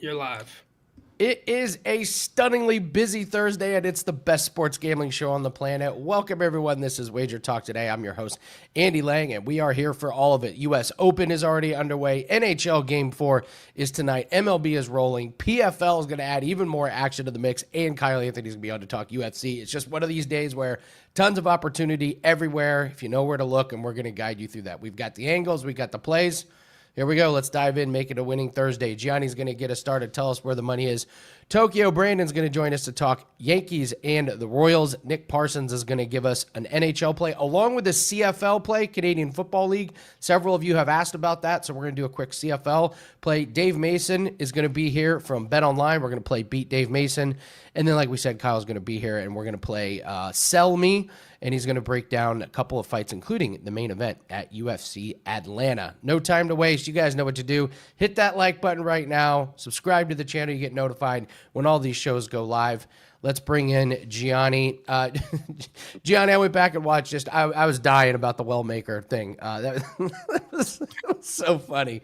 You're live. It is a stunningly busy Thursday, and it's the best sports gambling show on the planet. Welcome, everyone. This is WagerTalk Today. I'm your host, Andy Lang, and we are here for all of it. U.S. Open is already underway. NHL Game 4 is tonight. MLB is rolling. PFL is going to add even more action to the mix, and Kyle Anthony's going to be on to talk UFC. It's just one of these days where tons of opportunity everywhere if you know where to look, and we're going to guide you through that. We've got the angles. We've got the plays. Here we go. Let's dive in, make it a winning Thursday. Gianni's going to get us started, tell us where the money is. Tokyo Brandon's going to join us to talk Yankees and the Royals. Nick Parsons is going to give us an NHL play along with a CFL play, Canadian Football League. Several of you have asked about that, so we're going to do a quick CFL play. Dave Mason is going to be here from BetOnline. We're going to play Beat Dave Mason. And then, like we said, Kyle's going to be here, and we're going to play Sell Me, and he's going to break down a couple of fights, including the main event at UFC Atlanta. No time to waste. You guys know what to do. Hit that like button right now. Subscribe to the channel. You get notified when all these shows go live. Let's bring in Gianni. Gianni, I went back and watched I was dying about the Wellmaker thing. That was so funny.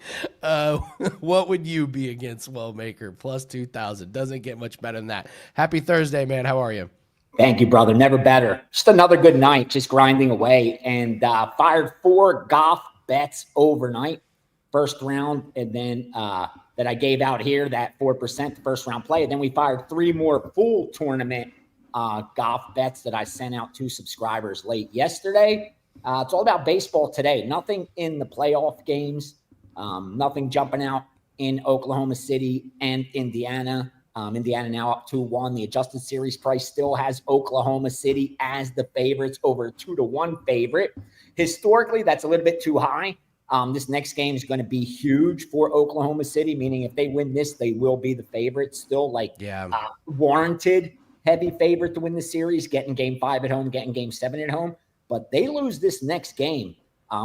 What would you be against Wellmaker? Plus 2,000. Doesn't get much better than that. Happy Thursday, man. How are you? Thank you, brother. Never better. Just another good night, just grinding away, and fired 4 golf bets overnight. First round, and then that I gave out here, that 4%, the first round play. And then we fired 3 more full tournament golf bets that I sent out to subscribers late yesterday. It's all about baseball today. Nothing in the playoff games. Nothing jumping out in Oklahoma City and Indiana. Indiana now up 2-1. The adjusted series price still has Oklahoma City as the favorites, over a 2-1 favorite. Historically, that's a little bit too high. This next game is going to be huge for Oklahoma City, meaning if they win this, they will be the favorite. Still, warranted heavy favorite to win the series, getting game 5 at home, getting game 7 at home. But they lose this next game,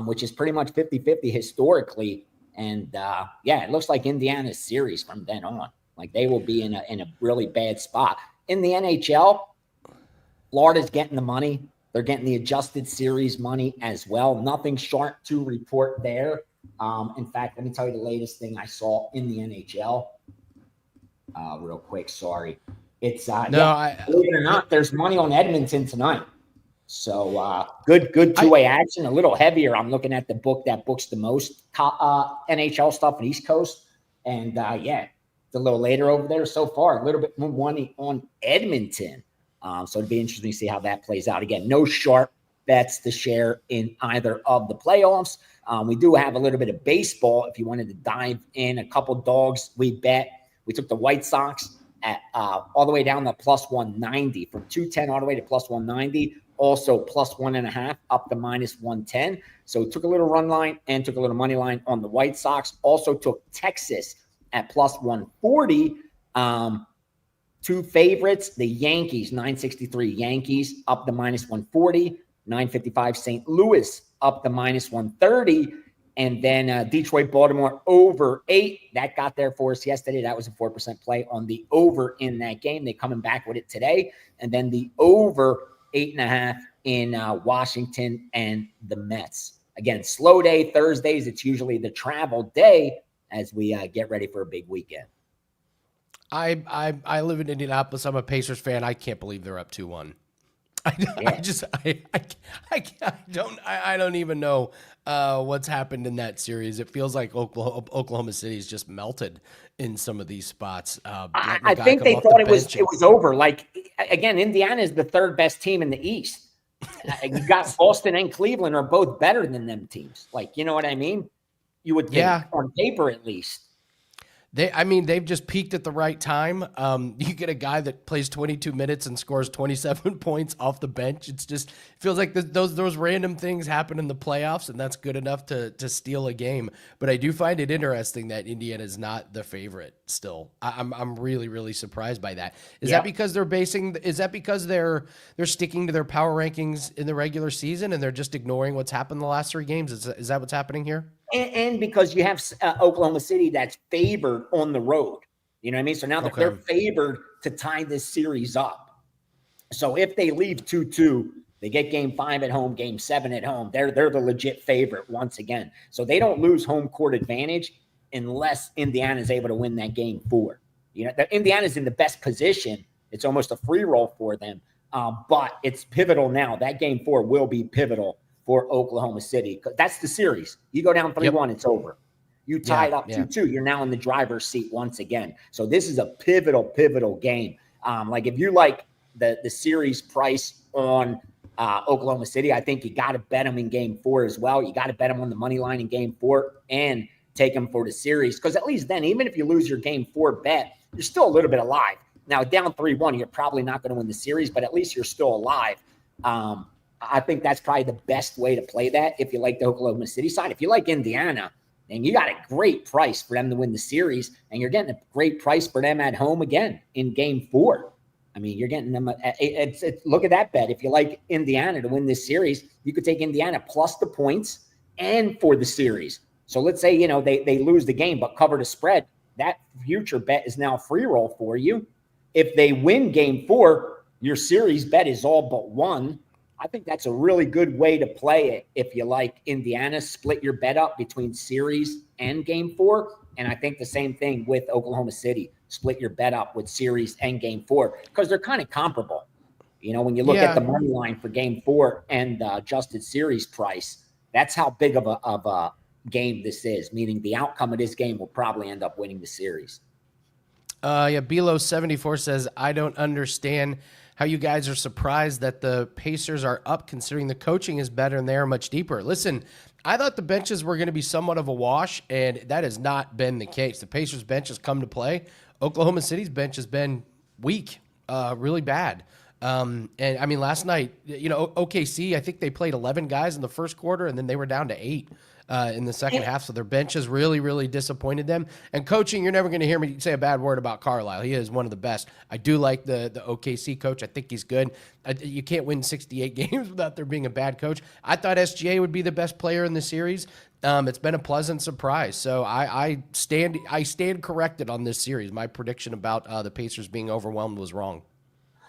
which is pretty much 50-50 historically. And, it looks like Indiana's series from then on. Like, they will be in a really bad spot. In the NHL, Florida's getting the money. They're getting the adjusted series money as well. Nothing sharp to report there. In fact, let me tell you the latest thing I saw in the NHL. Real quick, sorry. It's believe it or not, there's money on Edmonton tonight. So good two-way action. A little heavier. I'm looking at the book that books the most NHL stuff on the East Coast, and it's a little later over there so far. A little bit more money on Edmonton. So it'd be interesting to see how that plays out. Again, no sharp bets to share in either of the playoffs. We do have a little bit of baseball. If you wanted to dive in, a couple dogs we bet. We took the White Sox at all the way down to plus 190, from 210 all the way to plus 190. Also plus 1.5 up to minus 110. So we took a little run line and took a little money line on the White Sox. Also took Texas at plus 140. 2 favorites, the Yankees, 963 Yankees up to minus 140, 955 St. Louis up to minus 130, and then Detroit, Baltimore over 8. That got there for us yesterday. That was a 4% play on the over in that game. They're coming back with it today. And then the over 8.5 in Washington and the Mets. Again, slow day Thursdays. It's usually the travel day as we get ready for a big weekend. I live in Indianapolis. I'm a Pacers fan. I can't believe they're up 2-1. I don't even know what's happened in that series. It feels like Oklahoma City's just melted in some of these spots. I think they thought it was over. Like, again, Indiana is the 3rd best team in the East. You got Boston and Cleveland are both better than them teams. Like, you know what I mean? You would think on paper at least. They've just peaked at the right time. You get a guy that plays 22 minutes and scores 27 points off the bench. It's just feels like those random things happen in the playoffs, and that's good enough to steal a game. But I do find it interesting that Indiana is not the favorite still. I'm really, really surprised by that. Is that because they're sticking to their power rankings in the regular season and they're just ignoring what's happened the last 3 games? Is that what's happening here? And because you have Oklahoma City that's favored on the road. You know what I mean? So now that they're favored to tie this series up. So if they leave 2-2, they get game 5 at home, game 7 at home. They're the legit favorite once again. So they don't lose home court advantage unless Indiana is able to win that game 4. Indiana's in the best position. It's almost a free roll for them. But it's pivotal now. That game 4 will be pivotal for Oklahoma City. That's the series. You go down 3-1, It's over. You tie it up 2-2. You're now in the driver's seat once again. So this is a pivotal game. Like if you like the series price on Oklahoma City, I think you got to bet them in game 4 as well. You got to bet them on the money line in game 4 and take them for the series. Because at least then, even if you lose your game 4 bet, you're still a little bit alive. Now, down 3-1, you're probably not going to win the series, but at least you're still alive. I think that's probably the best way to play that if you like the Oklahoma City side. If you like Indiana, then you got a great price for them to win the series, and you're getting a great price for them at home again in game 4. I mean, you're getting them. Look at that bet. If you like Indiana to win this series, you could take Indiana plus the points and for the series. So let's say, they lose the game but cover the spread. That future bet is now free roll for you. If they win game 4, your series bet is all but won. I think that's a really good way to play it. If you like Indiana, split your bet up between series and game 4. And I think the same thing with Oklahoma City. Split your bet up with series and game 4 because they're kind of comparable. When you look at the money line for game 4 and the adjusted series price, that's how big of a game this is, meaning the outcome of this game will probably end up winning the series. Bilo74 says, I don't understand how you guys are surprised that the Pacers are up considering the coaching is better and they are much deeper. Listen, I thought the benches were going to be somewhat of a wash, and that has not been the case. The Pacers bench has come to play. Oklahoma City's bench has been weak, really bad. And I mean, last night, OKC, I think they played 11 guys in the first quarter, and then they were down to 8 in the second half. So their bench has really, really disappointed them. And coaching, you're never going to hear me say a bad word about Carlisle. He is one of the best. I do like the OKC coach. I think he's good. You can't win 68 games without there being a bad coach. I thought SGA would be the best player in the series. It's been a pleasant surprise. So I stand corrected on this series. My prediction about the Pacers being overwhelmed was wrong.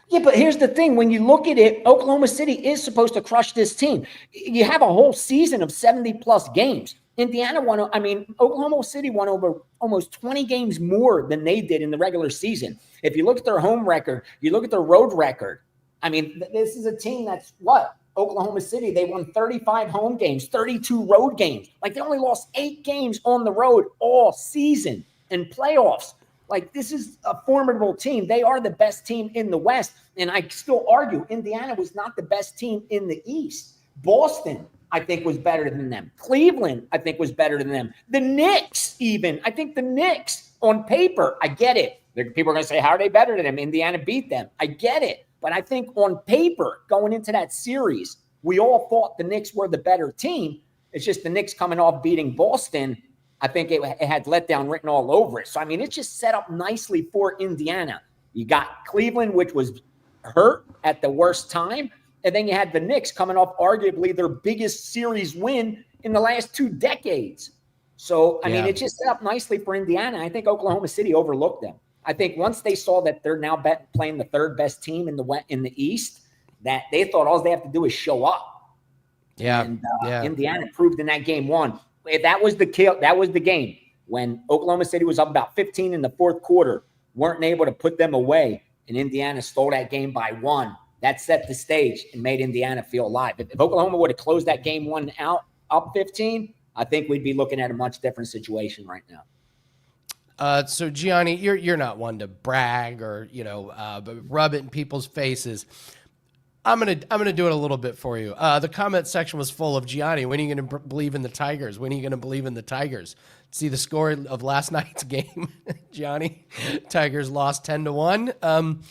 Yeah, but here's the thing. When you look at it, Oklahoma City is supposed to crush this team. You have a whole season of 70-plus games. Oklahoma City won over almost 20 games more than they did in the regular season. If you look at their home record, you look at their road record. This is a team that's what? Oklahoma City, they won 35 home games, 32 road games. Like, they only lost 8 games on the road all season in playoffs. Like, this is a formidable team. They are the best team in the West. And I still argue Indiana was not the best team in the East. Boston, I think, was better than them. Cleveland, I think, was better than them. The Knicks, even. I think the Knicks, on paper, I get it. People are going to say, how are they better than them? Indiana beat them. I get it. But I think on paper, going into that series, we all thought the Knicks were the better team. It's just the Knicks coming off beating Boston. I think it had letdown written all over it. So, it's just set up nicely for Indiana. You got Cleveland, which was hurt at the worst time. And then you had the Knicks coming off arguably their biggest series win in the last 2 decades. So, it just set up nicely for Indiana. I think Oklahoma City overlooked them. I think once they saw that they're now playing the 3rd best team in the East, that they thought all they have to do is show up. Yeah. And Indiana proved in that game 1. That was the game when Oklahoma City was up about 15 in the 4th quarter, weren't able to put them away, and Indiana stole that game by 1. That set the stage and made Indiana feel alive. If Oklahoma would have closed that game 1 out, up 15, I think we'd be looking at a much different situation right now. So Gianni, you're not one to brag or rub it in people's faces. I'm gonna do it a little bit for you. The comment section was full of Gianni. When are you gonna believe in the Tigers? When are you gonna believe in the Tigers? See the score of last night's game, Gianni. Tigers lost 10-1.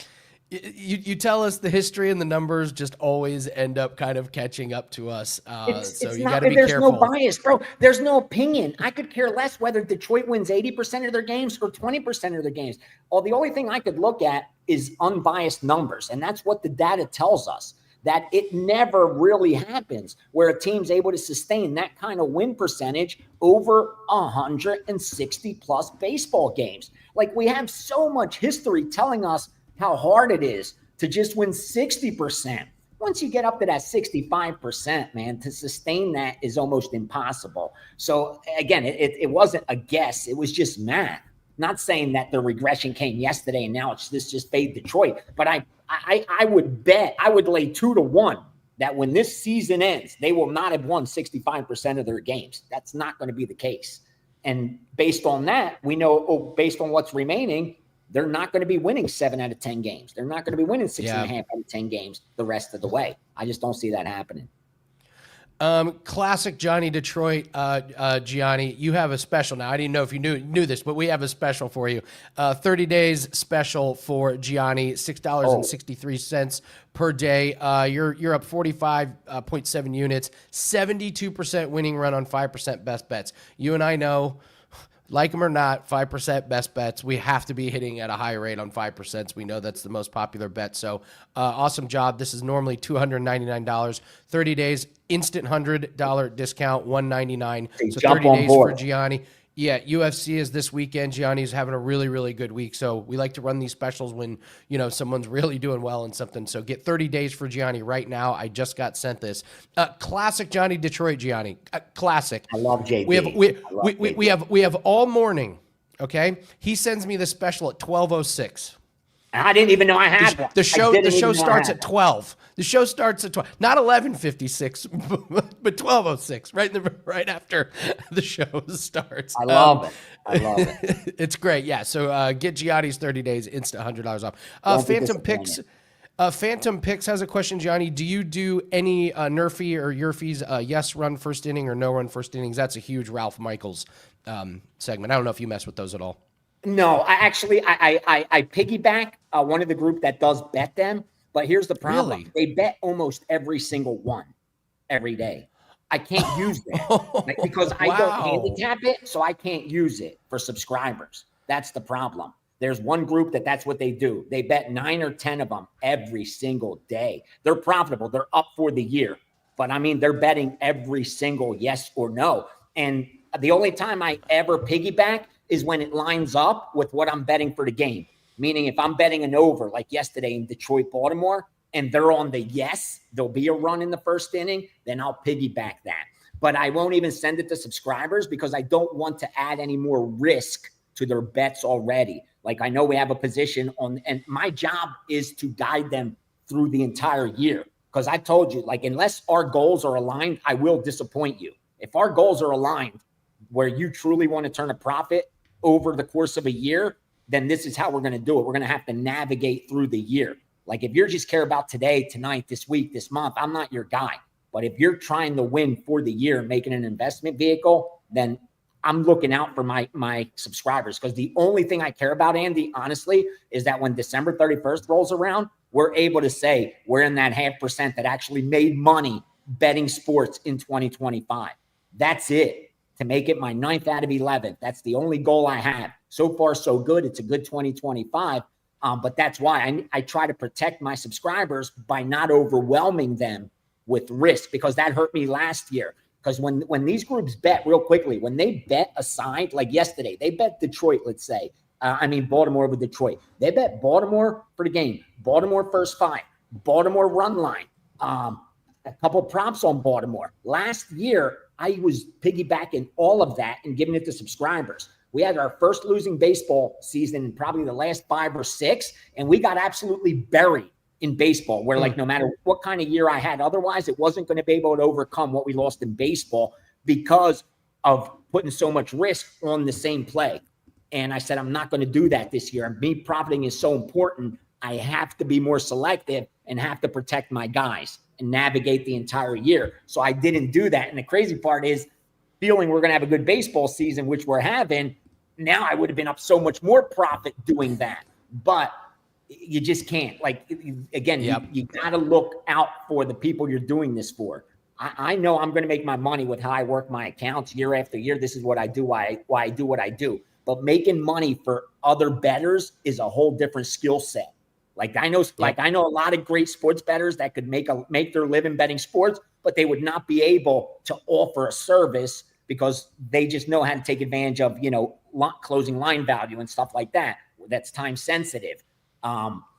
You tell us the history and the numbers just always end up kind of catching up to us. So you got to be careful. There's no bias, bro. There's no opinion. I could care less whether Detroit wins 80% of their games or 20% of their games. The only thing I could look at is unbiased numbers. And that's what the data tells us, that it never really happens where a team's able to sustain that kind of win percentage over 160 plus baseball games. Like, we have so much history telling us how hard it is to just win 60%. Once you get up to that 65%, man, to sustain that is almost impossible. So again, it wasn't a guess. It was just math. Not saying that the regression came yesterday and now it's just fade Detroit, but I would lay 2-1 that when this season ends, they will not have won 65% of their games. That's not going to be the case. And based on that, we know, based on what's remaining, they're not going to be winning 7 out of 10 games. They're not going to be winning 6.5 out of 10 games the rest of the way. I just don't see that happening. Classic Gianni Detroit, Gianni, you have a special now. I didn't know if you knew this, but we have a special for you. 30 days special for Gianni, $6.63 per day. You're up 45.7 units, 72% winning run on 5% best bets. You and I know, like them or not, 5% best bets. We have to be hitting at a high rate on 5%. We know that's the most popular bet. So awesome job. This is normally $299. 30 days, instant $100 discount, $199. So 30 days for Gianni. Yeah, UFC is this weekend. Gianni's having a really, really good week. So we like to run these specials when, someone's really doing well in something. So get 30 days for Gianni right now. I just got sent this. Classic Gianni Detroit Gianni. Classic. I love JD. We have all morning, okay? He sends me the special at 12:06. I didn't even know I had one. The show starts at 12. The show starts at 12. Not 11:56, but 12:06, right after the show starts. I love it. It's great. Yeah, so get Gianni's 30 days, instant $100 off. Phantom Picks has a question, Gianni. Do you do any Nerfy or Yerfy's yes run first inning or no run first innings? That's a huge Ralph Michaels segment. I don't know if you mess with those at all. No, I piggyback one of the group that does bet them, but here's the problem. Really? They bet almost every single one every day. I can't use that because I don't handicap it, so I can't use it for subscribers. That's the problem. There's one group that's what they do. They bet 9 or 10 of them every single day. They're profitable. They're up for the year. But, they're betting every single yes or no. And the only time I ever piggyback is when it lines up with what I'm betting for the game. Meaning if I'm betting an over, like yesterday in Detroit, Baltimore, and they're on the yes, there'll be a run in the first inning, then I'll piggyback that. But I won't even send it to subscribers because I don't want to add any more risk to their bets already. Like I know we have a position on, and my job is to guide them through the entire year. Because I told you, unless our goals are aligned, I will disappoint you. If our goals are aligned where you truly want to turn a profit over the course of a year, then this is how we're going to do it. We're going to have to navigate through the year. Like if you just care about today, tonight, this week, this month, I'm not your guy. But if you're trying to win for the year and making an investment vehicle, then I'm looking out for my subscribers. Because the only thing I care about, Andy, honestly, is that when December 31st rolls around, we're able to say we're in that 0.5% that actually made money betting sports in 2025. That's it. To make it my 9th out of 11. That's the only goal I have. So far, so good. It's a good 2025. But that's why I try to protect my subscribers by not overwhelming them with risk, because that hurt me last year. Because when these groups bet real quickly, when they bet a side, like yesterday, they bet Detroit, let's say. Baltimore with Detroit. They bet Baltimore for the game. Baltimore first 5. Baltimore run line. A couple props on Baltimore. Last year, I was piggybacking all of that and giving it to subscribers. We had our first losing baseball season in probably the last 5 or 6, and we got absolutely buried in baseball, where no matter what kind of year I had otherwise, it wasn't going to be able to overcome what we lost in baseball because of putting so much risk on the same play. And I said, I'm not going to do that this year. Me profiting is so important. I have to be more selective and have to protect my guys and navigate the entire year. So I didn't do that. And the crazy part is feeling we're going to have a good baseball season, which we're having. Now I would have been up so much more profit doing that, but you just can't. You got to look out for the people you're doing this for. I know I'm going to make my money with how I work my accounts year after year. This is what I do, why I do what I do. But making money for other bettors is a whole different skill set. I know a lot of great sports bettors that could make their living betting sports, but they would not be able to offer a service because they just know how to take advantage of, closing line value and stuff like that. That's time sensitive.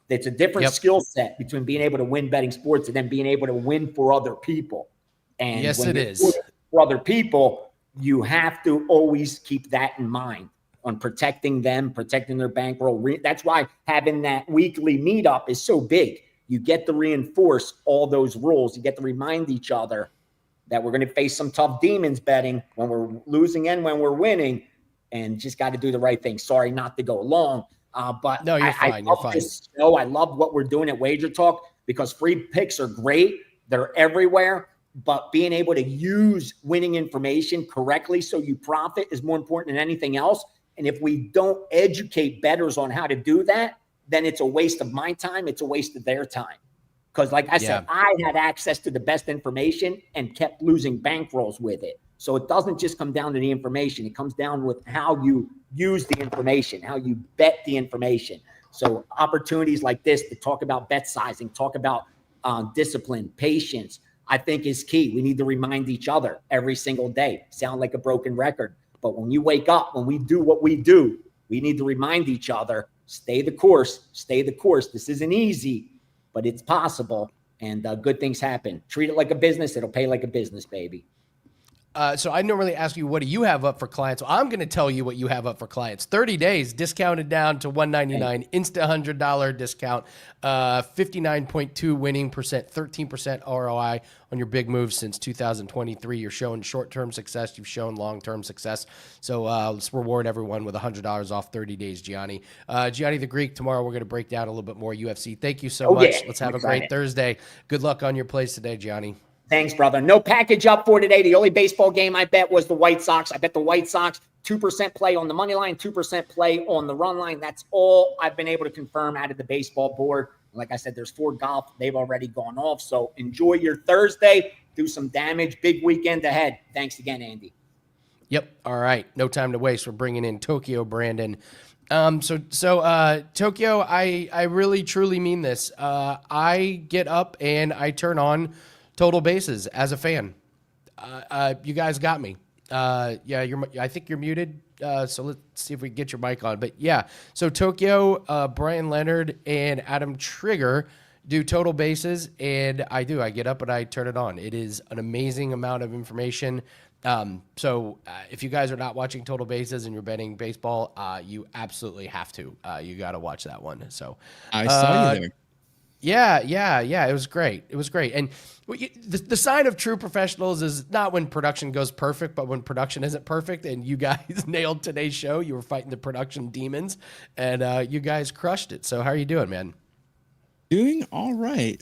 It's a different skill set between being able to win betting sports and then being able to win for other people. And yes, it is. For other people, you have to always keep that in mind. on protecting them, protecting their bankroll. That's why having that weekly meetup is so big. You get to reinforce all those rules. You get to remind each other that we're going to face some tough demons betting when we're losing and when we're winning, and just got to do the right thing. Sorry not to go long, but No, you're fine. You're fine. This show. I love what we're doing at Wager Talk because free picks are great. They're everywhere, but being able to use winning information correctly so you profit is more important than anything else. And if we don't educate bettors on how to do that, then it's a waste of my time. It's a waste of their time. Because like I said, I had access to the best information and kept losing bankrolls with it. So it doesn't just come down to the information. It comes down with how you use the information, how you bet the information. So opportunities like this to talk about bet sizing, talk about discipline, patience, I think is key. We need to remind each other every single day. Sound like a broken record. But when you wake up, when we do what we do, we need to remind each other, stay the course, stay the course. This isn't easy, but it's possible, and good things happen. Treat it like a business. It'll pay like a business, baby. So I normally ask you, what do you have up for clients? Well, I'm going to tell you what you have up for clients. 30 days, discounted down to $199, instant $100 discount, 59.2 winning percent, 13% ROI on your big moves since 2023. You're showing short-term success. You've shown long-term success. So let's reward everyone with $100 off 30 days, Gianni. Gianni The Greek, tomorrow we're going to break down a little bit more UFC. Thank you so much. Yeah. Let's have a great Thursday. Good luck on your plays today, Gianni. Thanks, brother. No package up for today. The only baseball game I bet was the White Sox. I bet the White Sox 2% play on the money line, 2% play on the run line. That's all I've been able to confirm out of the baseball board. Like I said, there's 4 golf. They've already gone off. So enjoy your Thursday. Do some damage. Big weekend ahead. Thanks again, Andy. Yep. All right. No time to waste. We're bringing in Tokyo Brandon. Tokyo, I really truly mean this. I get up and I turn on Total Bases as a fan. You guys got me. I think you're muted. So let's see if we can get your mic on. But yeah, so Tokyo, Brian Leonard, and Adam Trigger do Total Bases, and I get up and I turn it on. It is an amazing amount of information. If you guys are not watching Total Bases and you're betting baseball, you absolutely have to. You got to watch that one. So I saw you there. Yeah. It was great. And the sign of true professionals is not when production goes perfect, but when production isn't perfect. And you guys nailed today's show. You were fighting the production demons, and you guys crushed it. So how are you doing, man? Doing all right.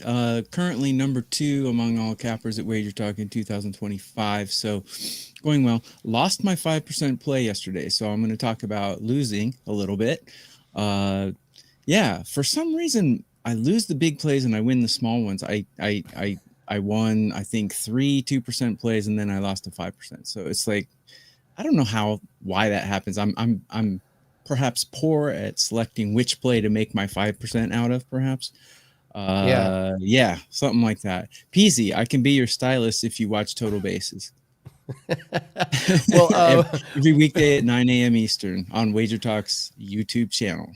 Currently number 2 among all cappers at WagerTalk in 2025. So going well. Lost my 5% play yesterday. So I'm going to talk about losing a little bit. For some reason, I lose the big plays and I win the small ones. I won, I think, 3 2% plays, and then I lost to 5%. So it's like, I don't know why that happens. I'm perhaps poor at selecting which play to make my 5% out of, perhaps. Something like that. Peasy, I can be your stylist if you watch Total Bases. Well, every weekday at 9 a.m. Eastern on WagerTalk's YouTube channel.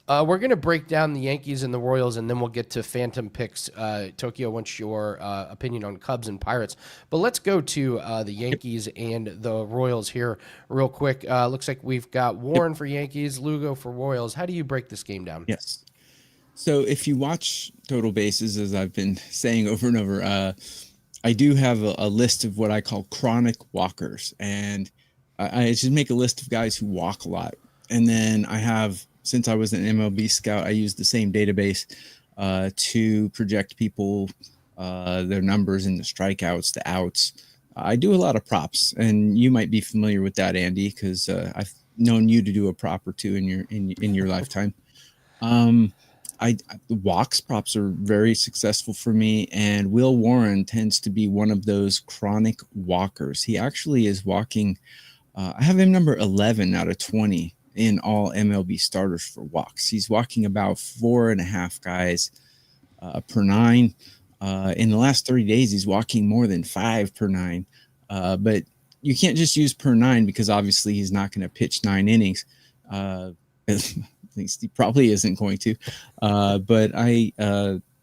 We're going to break down the Yankees and the Royals, and then we'll get to Phantom picks. Tokyo wants your opinion on Cubs and Pirates. But let's go to the Yankees and the Royals here real quick. Looks like we've got Warren for Yankees, Lugo for Royals. How do you break this game down? Yes. So if you watch Total Bases, as I've been saying over and over, I do have a list of what I call chronic walkers. And I just make a list of guys who walk a lot. And then I have... Since I was an MLB scout, I used the same database to project people, their numbers in the strikeouts, the outs. I do a lot of props, and you might be familiar with that, Andy, because I've known you to do a prop or two in your lifetime. The walks props are very successful for me, and Will Warren tends to be one of those chronic walkers. He actually is walking. I have him number 11 out of 20. In all MLB starters for walks. He's walking about 4.5 guys per 9. In the last 30 days, he's walking more than 5 per 9. But you can't just use per 9 because obviously he's not going to pitch 9 innings. At least he probably isn't going to. But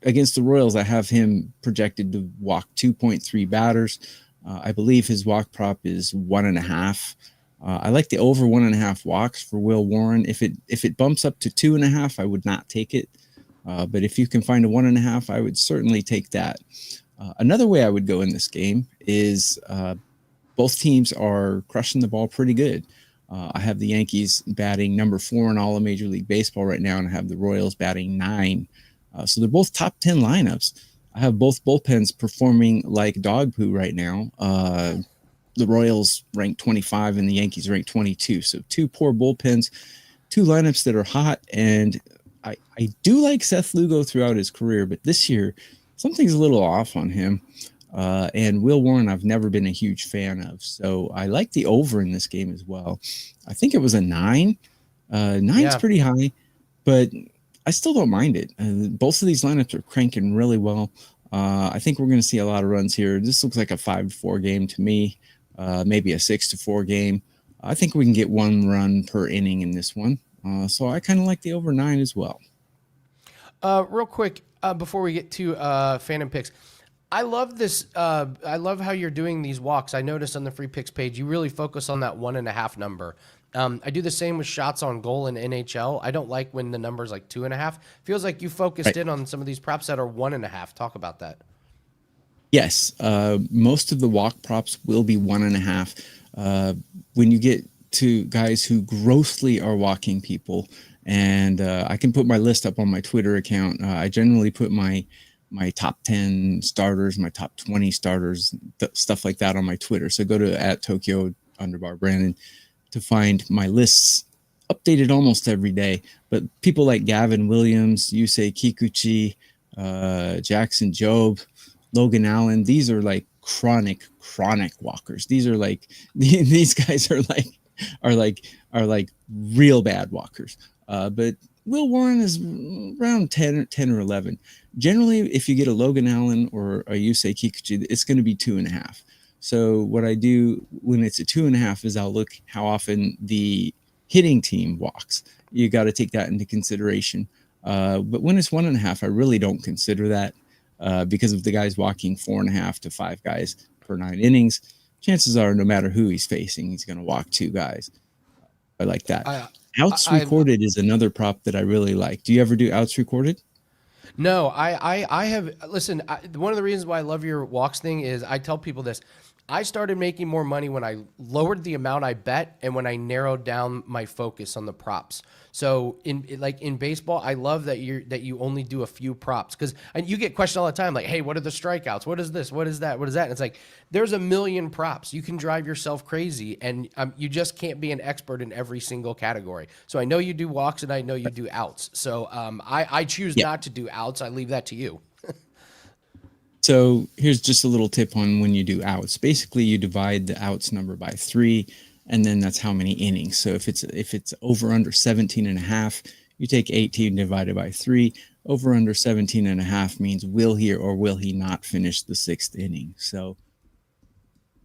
against the Royals, I have him projected to walk 2.3 batters. I believe his walk prop is 1.5. I like the over 1.5 walks for Will Warren. If it bumps up to 2.5, I would not take it. But if you can find a 1.5, I would certainly take that. Another way I would go in this game is both teams are crushing the ball pretty good. I have the Yankees batting number 4 in all of Major League Baseball right now, and I have the Royals batting 9. So they're both top 10 lineups. I have both bullpens performing like dog poo right now. The Royals ranked 25 and the Yankees ranked 22. So 2 poor bullpens, 2 lineups that are hot. And I do like Seth Lugo throughout his career, but this year something's a little off on him. And Will Warren, I've never been a huge fan of. So I like the over in this game as well. I think it was a 9. 9's pretty high, but I still don't mind it. Both of these lineups are cranking really well. I think we're going to see a lot of runs here. This looks like a 5-4 game to me, maybe a 6-4 game. I think we can get 1 run per inning in this one. So I kind of like the over 9 as well. Real quick, before we get to Phantom Picks, I love this. I love how you're doing these walks. I noticed on the free picks page, you really focus on that 1.5 number. I do the same with shots on goal in NHL. I don't like when the number's like 2.5. Feels like you focused in on some of these props that are 1.5. Talk about that. Yes. Most of the walk props will be 1.5. When you get to guys who grossly are walking people, and I can put my list up on my Twitter account. I generally put my top 10 starters, my top 20 starters, stuff like that on my Twitter. So go to @Tokyo_Brandon to find my lists updated almost every day. But people like Gavin Williams, Yusei Kikuchi, Jackson Jobe, Logan Allen, these are like chronic walkers. These are like these guys are like real bad walkers. But Will Warren is around 10 or 11. Generally, if you get a Logan Allen or a Yusei Kikuchi, it's going to be 2.5. So what I do when it's a 2.5 is I'll look how often the hitting team walks. You got to take that into consideration. But when it's 1.5, I really don't consider that because of the guys walking 4.5 to 5 guys per 9 innings. Chances are, no matter who he's facing, he's going to walk 2 guys. I like that. Outs recorded is another prop that I really like. Do you ever do outs recorded? No, I have. Listen, one of the reasons why I love your walks thing is I tell people this. I started making more money when I lowered the amount I bet and when I narrowed down my focus on the props. So in baseball, I love that you only do a few props because you get questioned all the time like, hey, what are the strikeouts? What is this? What is that? What is that? And it's like there's a million props. You can drive yourself crazy, and you just can't be an expert in every single category. So I know you do walks and I know you do outs. So I choose not to do outs. I leave that to you. So here's just a little tip on when you do outs. Basically, you divide the outs number by 3, and then that's how many innings. So if it's over under 17.5, you take 18 divided by 3. Over under 17.5 means will he or will he not finish the 6th inning. So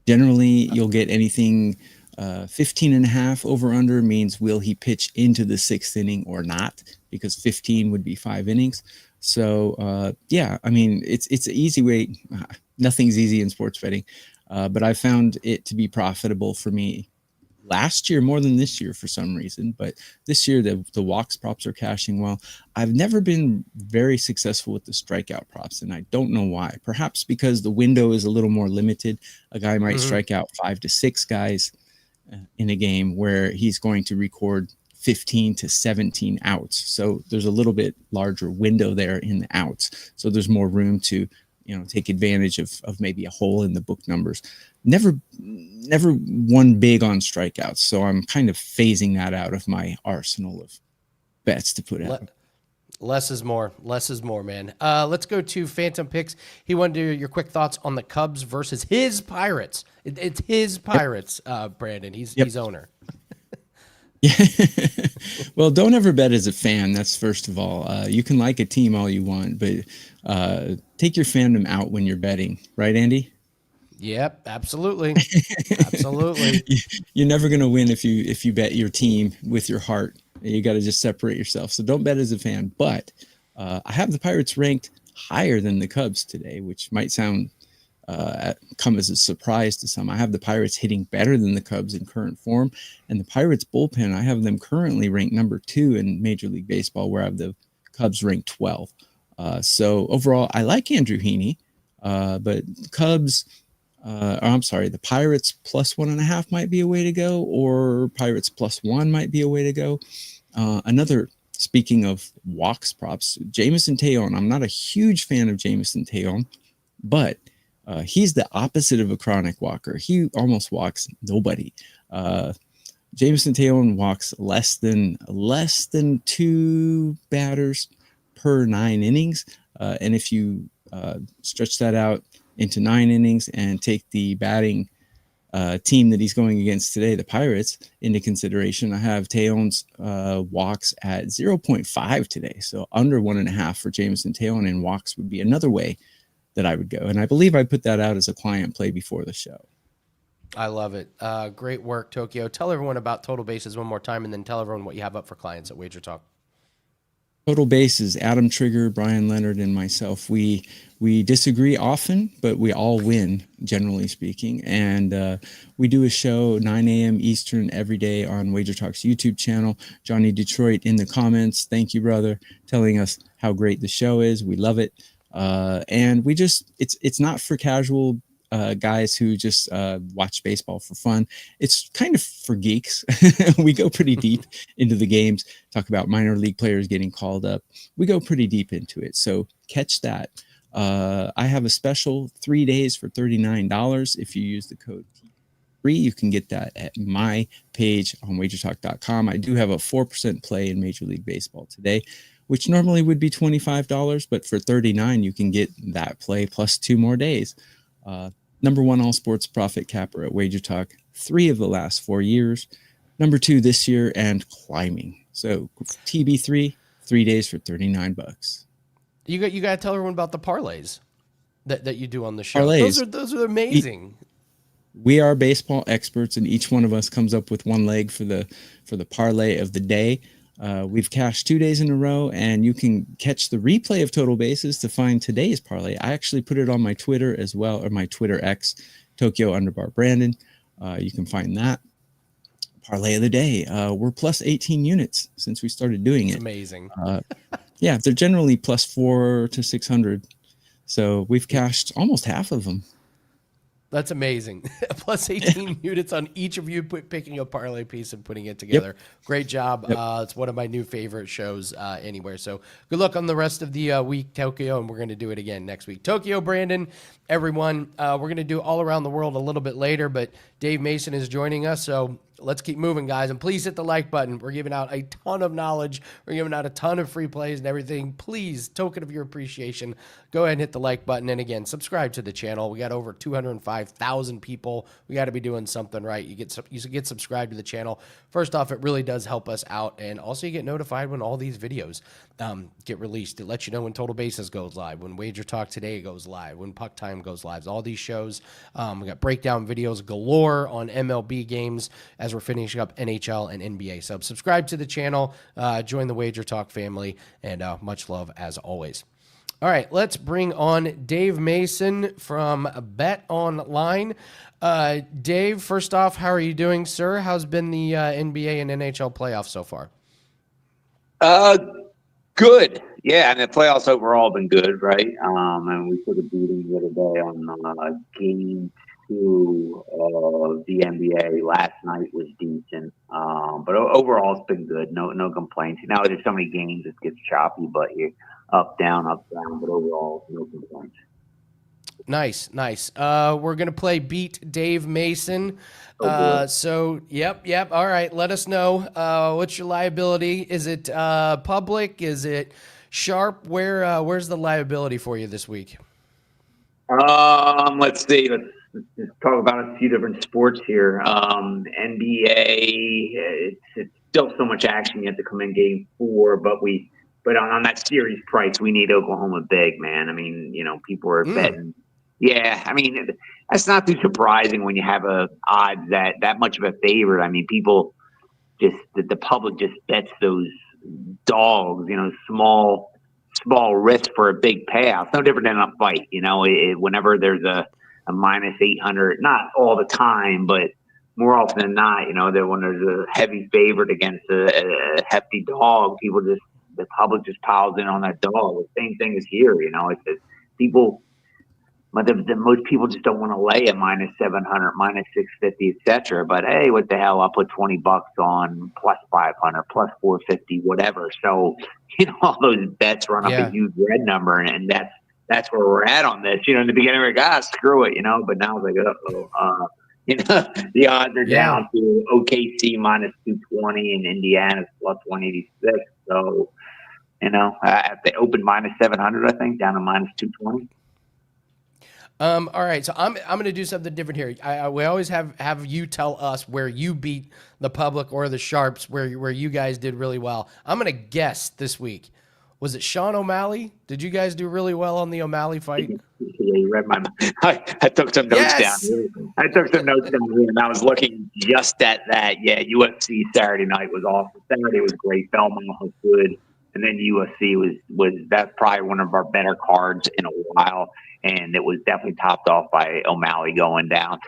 generally, you'll get anything 15.5 over under means will he pitch into the 6th inning or not, because 15 would be 5 innings. So, I mean, it's an easy way. Nothing's easy in sports betting, but I found it to be profitable for me last year more than this year for some reason. But this year, the walks props are cashing well. I've never been very successful with the strikeout props, and I don't know why. Perhaps because the window is a little more limited. A guy might strike out 5 to 6 guys in a game where he's going to record 15 to 17 outs. So there's a little bit larger window there in the outs. So there's more room to, take advantage of maybe a hole in the book numbers. Never won big on strikeouts. So I'm kind of phasing that out of my arsenal of bets to put out. Less is more. Less is more, man. Let's go to Phantom Picks. He wanted to do your quick thoughts on the Cubs versus his Pirates. It's his Pirates, Brandon. He's owner. Yeah. Well, don't ever bet as a fan. That's first of all. You can like a team all you want, but take your fandom out when you're betting, right, Andy? Yep, absolutely. Absolutely. You're never going to win if you bet your team with your heart. You got to just separate yourself. So don't bet as a fan. But I have the Pirates ranked higher than the Cubs today, which might sound come as a surprise to some. I have the Pirates hitting better than the Cubs in current form, and the Pirates bullpen, I have them currently ranked number 2 in Major League Baseball, where I have the Cubs ranked 12. So overall, I like Andrew Heaney, but Cubs, the Pirates plus 1.5 might be a way to go, or Pirates plus 1 might be a way to go. Speaking of walks props, Jameson Taillon. I'm not a huge fan of Jameson Taillon, but he's the opposite of a chronic walker. He almost walks nobody. Jameson Taillon walks less than 2 batters per 9 innings. And if you stretch that out into 9 innings and take the batting team that he's going against today, the Pirates, into consideration, I have Taillon's walks at 0.5 today. So under 1.5 for Jameson Taillon, and walks would be another way that I would go. And I believe I put that out as a client play before the show. I love it. Great work, Tokyo. Tell everyone about Total Bases one more time, and then tell everyone what you have up for clients at WagerTalk. Total Bases, Adam Trigger, Brian Leonard, and myself. We disagree often, but we all win, generally speaking. And we do a show 9 a.m. Eastern every day on WagerTalk's YouTube channel. Johnny Detroit in the comments, thank you, brother, telling us how great the show is. We love it. And we just, it's not for casual guys who just watch baseball for fun. It's kind of for geeks. We go pretty deep into the games, talk about minor league players getting called up. We go pretty deep into it. So catch that. I have a special 3 days for $39. If you use the code T3, you can get that at my page on wagertalk.com. I do have a 4% play in Major League Baseball today, which normally would be $25, but for $39, you can get that play plus 2 more days. Number 1 all sports profit capper at WagerTalk 3 of the last 4 years, number 2 this year, and climbing. So TB3, 3 days for $39. You got to tell everyone about the parlays that you do on the show. Parlays. Those are amazing. We are baseball experts, and each one of us comes up with one leg for the parlay of the day. We've cashed 2 days in a row, and you can catch the replay of Total Bases to find today's parlay. I actually put it on my Twitter as well, or my Twitter X, Tokyo_Brandon. You can find that. Parlay of the day. We're plus 18 units since we started doing it. It's amazing. Yeah, they're generally plus 400 to 600. So we've cashed almost half of them. That's amazing. Plus 18 units on each of you picking a parlay piece and putting it together. Yep. Great job. Yep. It's one of my new favorite shows anywhere. So good luck on the rest of the week, Tokyo, and we're going to do it again next week. Tokyo, Brandon, everyone, we're going to do all around the world a little bit later, but Dave Mason is joining us, so let's keep moving, guys. And please hit the like button. We're giving out a ton of knowledge. We're giving out a ton of free plays and everything. Please, token of your appreciation, go ahead and hit the like button. And again, subscribe to the channel. We got over 205,000 people. We got to be doing something right. You get subscribed to the channel. First off, it really does help us out. And also you get notified when all these videos get released. It lets you know when Total Bases goes live, when Wager Talk Today goes live, when Puck Time goes live. All these shows, we got breakdown videos galore on MLB games as we're finishing up NHL and NBA. So subscribe to the channel, join the Wager Talk family, and much love as always. All right, let's bring on Dave Mason from BetOnline. Dave, first off, how are you doing, sir? How's been the NBA and NHL playoffs so far? Good. Yeah, and the playoffs overall have been good, right? And we took a beating the other day on game 2 of the NBA. Last night was decent. But overall it's been good. No complaints. Now there's so many games it gets choppy, but you're up, down, but overall no complaints. Nice. We're going to play Beat Dave Mason. So, yep. All right, let us know. What's your liability? Is it public? Is it sharp? Where's the liability for you this week? Let's see. Let's talk about a few different sports here. NBA, it's still so much action. You have to come in game 4, but on that series price, we need Oklahoma big, man. I mean, people are betting. Yeah, I mean, that's not too surprising when you have odds that much of a favorite. I mean, people the public just bets those dogs, small risk for a big payout. It's no different than a fight, whenever there's a a minus 800, not all the time, but more often than not, that when there's a heavy favorite against a hefty dog, the public just piles in on that dog. The same thing is here, it's just people, but most people just don't want to lay a minus 700, minus 650, etc. But hey, what the hell? I'll put $20 on plus 500, plus 450, whatever. So, all those bets run up a huge red number, and that's where we're at on this. In the beginning, we're like, screw it, but now it's like, the odds are down to OKC minus 220 and Indiana's plus 186. So, at the open minus 700, I think, down to minus 220. All right, so I'm going to do something different here. We always have you tell us where you beat the public or the sharps, where you guys did really well. I'm going to guess this week. Was it Sean O'Malley? Did you guys do really well on the O'Malley fight? Yeah, you read my mind. I took some notes down. I took some notes down here, and I was looking just at that. Yeah, UFC Saturday night was awesome. Saturday was great. Belmont was good. And then UFC was that's probably one of our better cards in a while. And it was definitely topped off by O'Malley going down.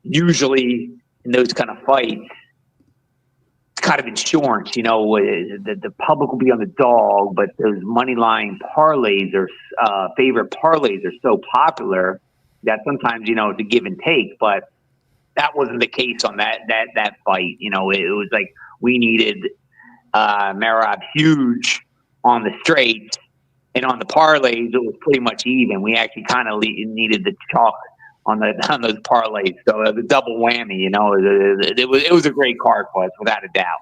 Usually in those kind of fights, it's kind of insurance. The public will be on the dog, but those money line parlays or favorite parlays are so popular that sometimes it's a give and take. But that wasn't the case on that fight. It was like we needed Merab huge on the straight. And on the parlays, it was pretty much even. We actually kind of needed the chalk on those parlays. So the double whammy, it was a great card for us, without a doubt.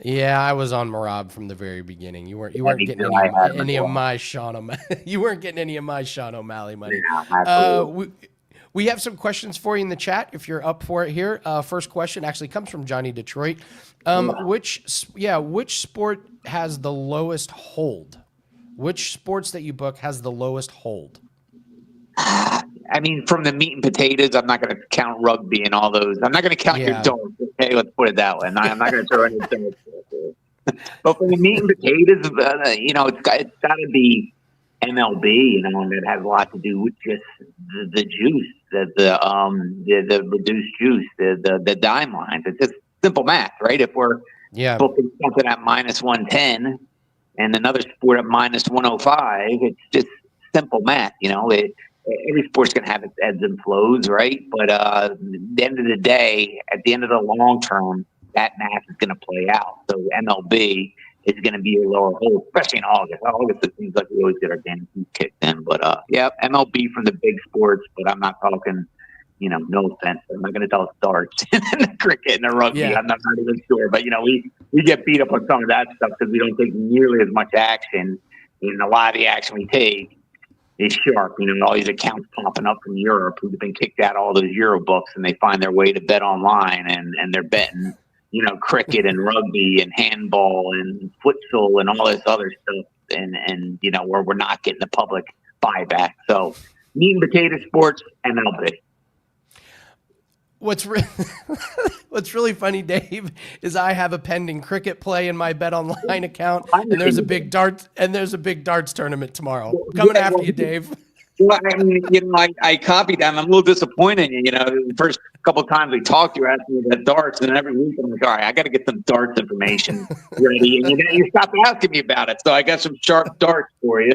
Yeah, I was on Merab from the very beginning. You weren't getting any of my Sean O'Malley. You weren't getting any of my Sean O'Malley money. Yeah, we have some questions for you in the chat if you're up for it here. First question actually comes from Gianni Detroit. Which sport has the lowest hold? Which sports that you book has the lowest hold? I mean, from the meat and potatoes, I'm not going to count rugby and all those. I'm not going to count your darts. Okay, let's put it that way. I'm not going to throw any darts. But for the meat and potatoes, it's got to be MLB. And it has a lot to do with just the juice, the reduced juice, the dime lines. It's just simple math, right? If we're booking something at minus 110. And another sport at minus 105, it's just simple math. Every sport's going to have its ebbs and flows, right? But at the end of the day, at the end of the long term, that math is going to play out. So MLB is going to be a lower hold, especially in August. August, it seems like we always get our game kicked in. But MLB from the big sports, but I'm not talking, no offense. I'm not going to tell darts and the cricket and the rugby. I'm not even sure. But, we get beat up on some of that stuff because we don't take nearly as much action. And a lot of the action we take is sharp. All these accounts popping up from Europe who've been kicked out all those Euro books, and they find their way to BetOnline, and they're betting, cricket and rugby and handball and futsal and all this other stuff. And where we're not getting the public buyback. So meat and potato sports, MLB. What's really funny, Dave, is I have a pending cricket play in my BetOnline account, and there's a big darts tournament tomorrow. Coming after you, Dave. Well, I mean, I copied them. I'm a little disappointed. The first couple of times we talked, you asked me about darts, and every week I'm like, all right, I got to get some darts information ready. And you stopped asking me about it, so I got some sharp darts for you.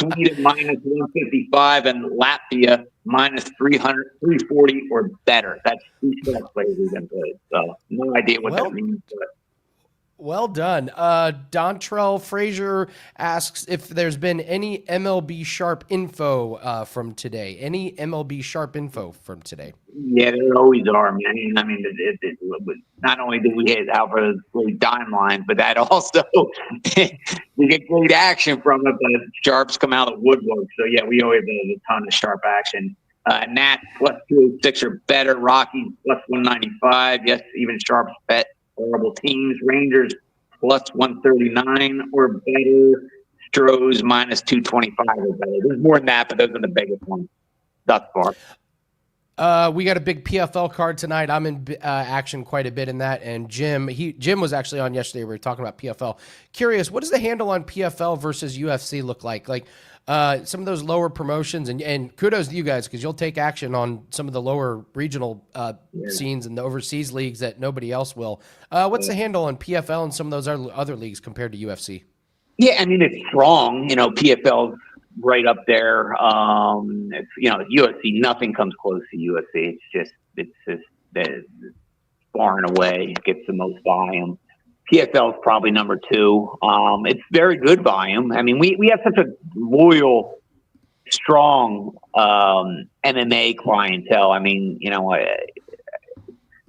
Sweden minus 155 and Latvia minus 300, 340 or better. That's two sharp plays we've been played. So no idea what that means. But. Well done. Dontrell Frazier asks if there's been any MLB sharp info from today. Any MLB sharp info from today? Yeah, there always are, man. I mean, not only do we hit Alvarez's great dime line, but that also we get great action from it. But sharps come out of woodwork. So yeah, we always have a ton of sharp action. Nats plus 206 or better. Rockies plus 195. Yes, even sharps bet. Horrible teams. Rangers plus 139 or better. Stros minus 225 or better. There's more than that, but those are the biggest ones thus far. We got a big PFL card tonight. I'm in action quite a bit in that. And Jim was actually on yesterday. We were talking about PFL. Curious, what does the handle on PFL versus UFC look like? Like some of those lower promotions, and kudos to you guys because you'll take action on some of the lower regional scenes and the overseas leagues that nobody else will. What's the handle on PFL and some of those other leagues compared to UFC? Yeah, I mean, it's strong. PFL's right up there. UFC, nothing comes close to UFC. It's just far and away gets the most volume. PFL is probably number 2. It's very good volume. I mean, we have such a loyal, strong MMA clientele. I mean,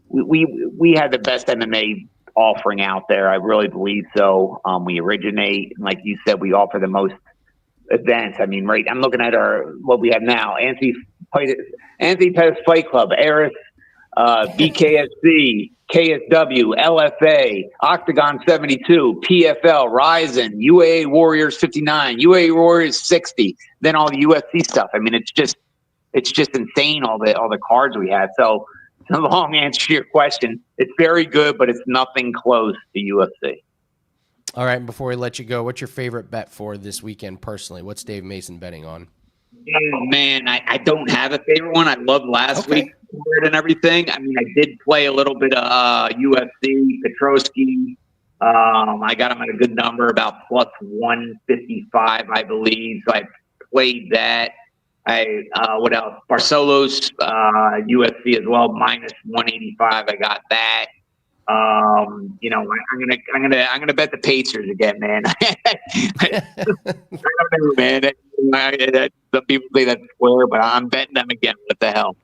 we had the best MMA offering out there. I really believe so. We originate, like you said, we offer the most events. I mean, right, I'm looking at what we have now. Anthony Pettis Fight Club, Eris, BKSC, KSW, LFA, Octagon 72, PFL, Ryzen, UAA Warriors 59, UAA Warriors 60, then all the UFC stuff. I mean, it's just insane, all the cards we have. So the long answer to your question, it's very good, but it's nothing close to UFC. All right, and before we let you go, what's your favorite bet for this weekend personally? What's Dave Mason betting on? Oh, man, I don't have a favorite one. I loved last week and everything. I mean, I did play a little bit of UFC, Petrosky. I got him at a good number, about plus 155, I believe. So I played that. What else? Barcelos, UFC as well, minus 185. I got that. I'm gonna bet the Pacers again, man. I don't know, man. Some people say that's square, but I'm betting them again. What the hell?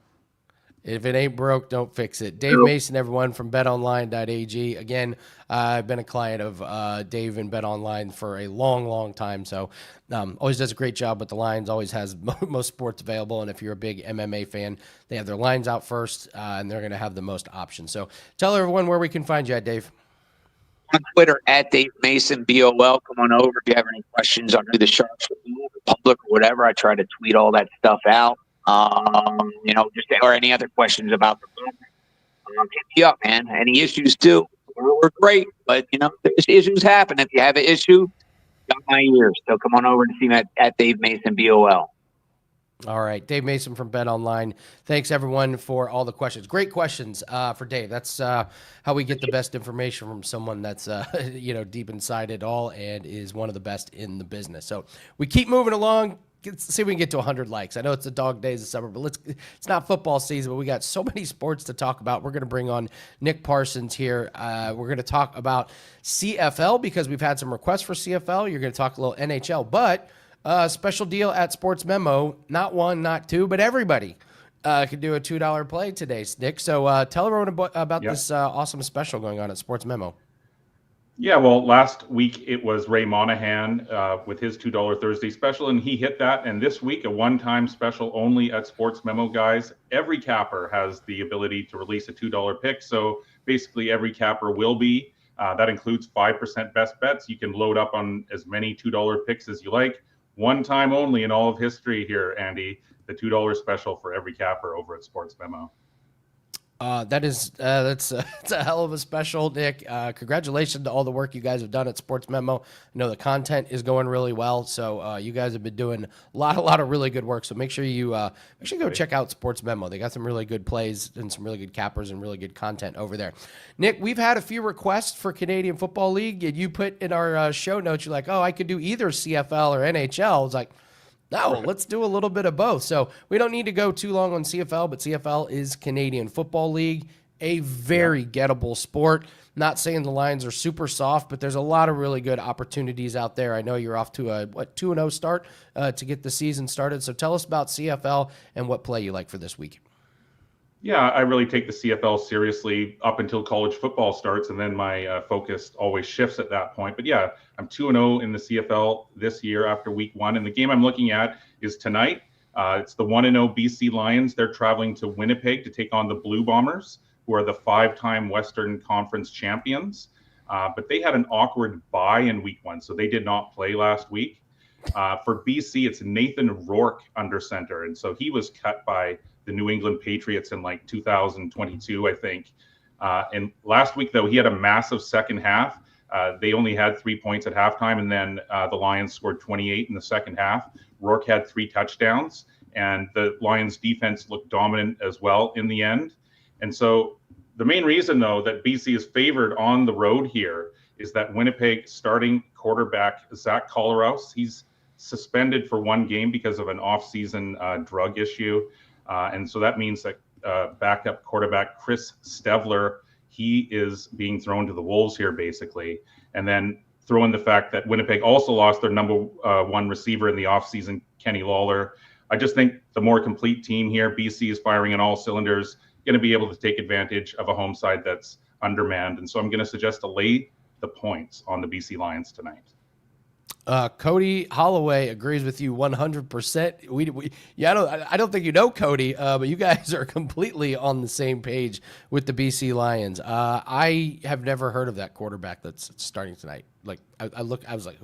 If it ain't broke, don't fix it. Dave Mason, everyone, from betonline.ag. Again, I've been a client of Dave and BetOnline for a long, long time. So always does a great job with the lines, always has most sports available. And if you're a big MMA fan, they have their lines out first, and they're going to have the most options. So tell everyone where we can find you at, Dave. On Twitter, at Dave Mason, BOL. Come on over if you have any questions on who the Sharks are, the public or whatever. I try to tweet all that stuff out. Or any other questions about the book. Hit me up, man. Any issues too? We're great, but there's issues happen. If you have an issue, got my ears. So come on over and see me at Dave Mason BOL. All right, Dave Mason from BetOnline. Thanks everyone for all the questions. Great questions for Dave. That's how we get the best information from someone that's deep inside it all and is one of the best in the business. So we keep moving along. Let's see if we can get to 100 likes. I know it's the dog days of summer, but it's not football season, but we got so many sports to talk about. We're going to bring on Nick Parsons here. We're going to talk about CFL because we've had some requests for CFL. You're going to talk a little NHL, but special deal at SportsMemo. Not one, not two, but everybody can do a $2 play today, Nick. So tell everyone about this awesome special going on at SportsMemo. Yeah, well, last week it was Ray Monahan with his $2 Thursday special, and he hit that. And this week, a one-time special only at SportsMemo, guys. Every capper has the ability to release a $2 pick. So basically, every capper will be. That includes 5% best bets. You can load up on as many $2 picks as you like. One time only in all of history here, Andy, the $2 special for every capper over at SportsMemo. That's a hell of a special, Nick. Congratulations to all the work you guys have done at SportsMemo. I know the content is going really well, so you guys have been doing a lot of really good work. So make sure you go check out SportsMemo. They got some really good plays and some really good cappers and really good content over there. Nick, we've had a few requests for Canadian Football League, and you put in our show notes, you're like, oh, I could do either CFL or NHL. I was like, no, let's do a little bit of both. So we don't need to go too long on CFL, but CFL is Canadian Football League, a very gettable sport. Not saying the lines are super soft, but there's a lot of really good opportunities out there. I know you're off to a 2-0 start to get the season started. So tell us about CFL and what play you like for this week. Yeah, I really take the CFL seriously up until college football starts, and then my focus always shifts at that point. But yeah, I'm 2-0 in the CFL this year after week 1, and the game I'm looking at is tonight. It's the 1-0 BC Lions. They're traveling to Winnipeg to take on the Blue Bombers, who are the 5-time Western Conference champions. But they had an awkward bye in week 1, so they did not play last week. For BC, it's Nathan Rourke under center, and so he was cut by the New England Patriots in like 2022, I think. And last week, though, he had a massive second half. They only had 3 points at halftime, and then the Lions scored 28 in the second half. Rourke had 3 touchdowns, and the Lions defense looked dominant as well in the end. And so the main reason, though, that BC is favored on the road here is that Winnipeg starting quarterback Zach Collaros, he's suspended for 1 game because of an off-season drug issue. And so that means that backup quarterback Chris Stevler, he is being thrown to the wolves here, basically. And then throw in the fact that Winnipeg also lost their number 1 receiver in the offseason, Kenny Lawler. I just think the more complete team here, BC is firing on all cylinders, going to be able to take advantage of a home side that's undermanned. And so I'm going to suggest to lay the points on the BC Lions tonight. Cody Holloway agrees with you 100%. I don't think you know Cody, but you guys are completely on the same page with the BC Lions. I have never heard of that quarterback that's starting tonight. Like I was like,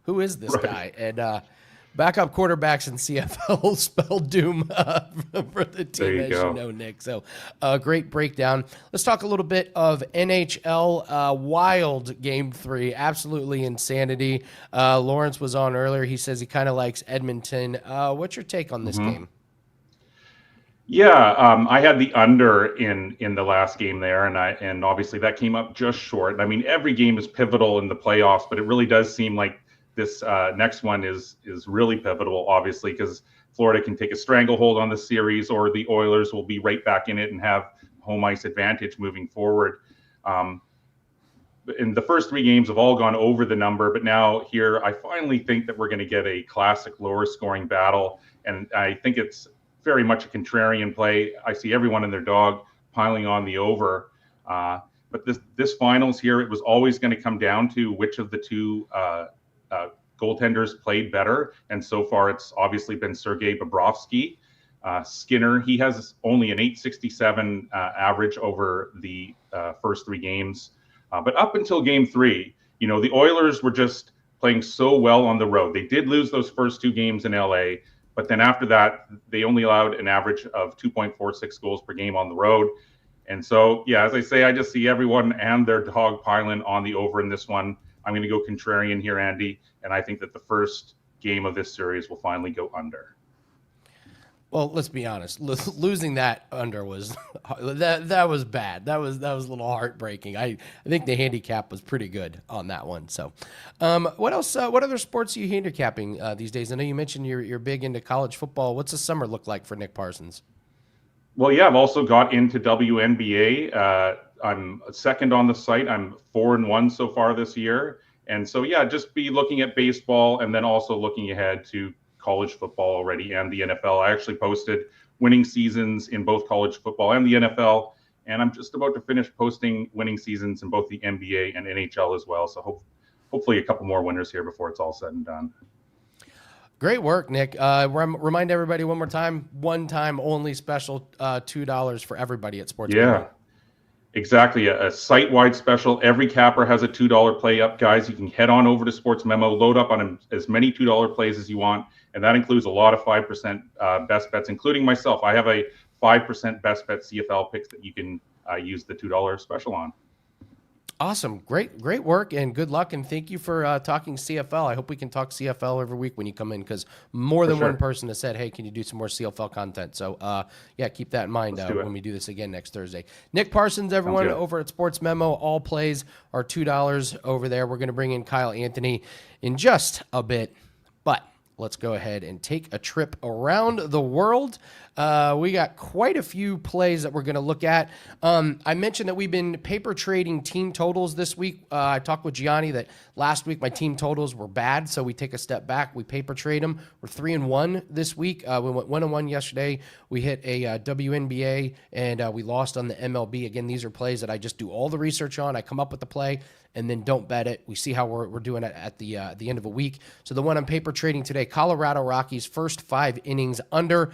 who is this guy? And backup quarterbacks in CFL spell doom for the team, as you know, Nick. So great breakdown. Let's talk a little bit of NHL. Wild Game 3, absolutely insanity. Lawrence was on earlier. He says he kind of likes Edmonton. What's your take on this game? Yeah, I had the under in the last game there, and obviously that came up just short. I mean, every game is pivotal in the playoffs, but it really does seem like this next one is really pivotal, obviously, because Florida can take a stranglehold on the series, or the Oilers will be right back in it and have home ice advantage moving forward. And the first 3 games have all gone over the number, but now here I finally think that we're going to get a classic lower scoring battle, and I think it's very much a contrarian play. I see everyone and their dog piling on the over. But this finals here, it was always going to come down to which of the 2 goaltenders played better, and so far it's obviously been Sergei Bobrovsky. Skinner, he has only an .867 average over the first 3 games, but up until game 3, the Oilers were just playing so well on the road. They did lose those first 2 games in LA, but then after that they only allowed an average of 2.46 goals per game on the road. And so, yeah, as I say, I just see everyone and their dog piling on the over in this one. I'm going to go contrarian here, Andy, and I think that the first game of this series will finally go under. Well, let's be honest. Losing that under was that was bad. That was a little heartbreaking. I think the handicap was pretty good on that one. So, what else? What other sports are you handicapping these days? I know you mentioned you're big into college football. What's the summer look like for Nick Parsons? Well, yeah, I've also got into WNBA. I'm second on the site. I'm 4-1 so far this year. And so, yeah, just be looking at baseball and then also looking ahead to college football already and the NFL. I actually posted winning seasons in both college football and the NFL. And I'm just about to finish posting winning seasons in both the NBA and NHL as well. So hopefully a couple more winners here before it's all said and done. Great work, Nick. Remind everybody one more time, one time only special, $2 for everybody at SportsMemo. Yeah. Exactly. A site-wide special. Every capper has a $2 play up, guys. You can head on over to SportsMemo, load up on as many $2 plays as you want, and that includes a lot of 5% best bets, including myself. I have a 5% best bet CFL picks that you can use the $2 special on. Awesome. Great work and good luck. And thank you for talking CFL. I hope we can talk CFL every week when you come in, because more than one person has said, hey, can you do some more CFL content? So, yeah, keep that in mind when we do this again next Thursday. Nick Parsons, everyone, over at SportsMemo. All plays are $2 over there. We're going to bring in Kyle Anthony in just a bit, but let's go ahead and take a trip around the world. We got quite a few plays that we're going to look at. I mentioned that we've been paper trading team totals this week. I talked with Gianni that last week my team totals were bad, so we take a step back. We paper trade them. We're 3-1 this week. We went 1-1 yesterday. We hit a WNBA, and we lost on the MLB. Again, these are plays that I just do all the research on. I come up with the play, and then don't bet it. We see how we're doing it at the end of a week. So the one on paper trading today, Colorado Rockies, first 5 innings under.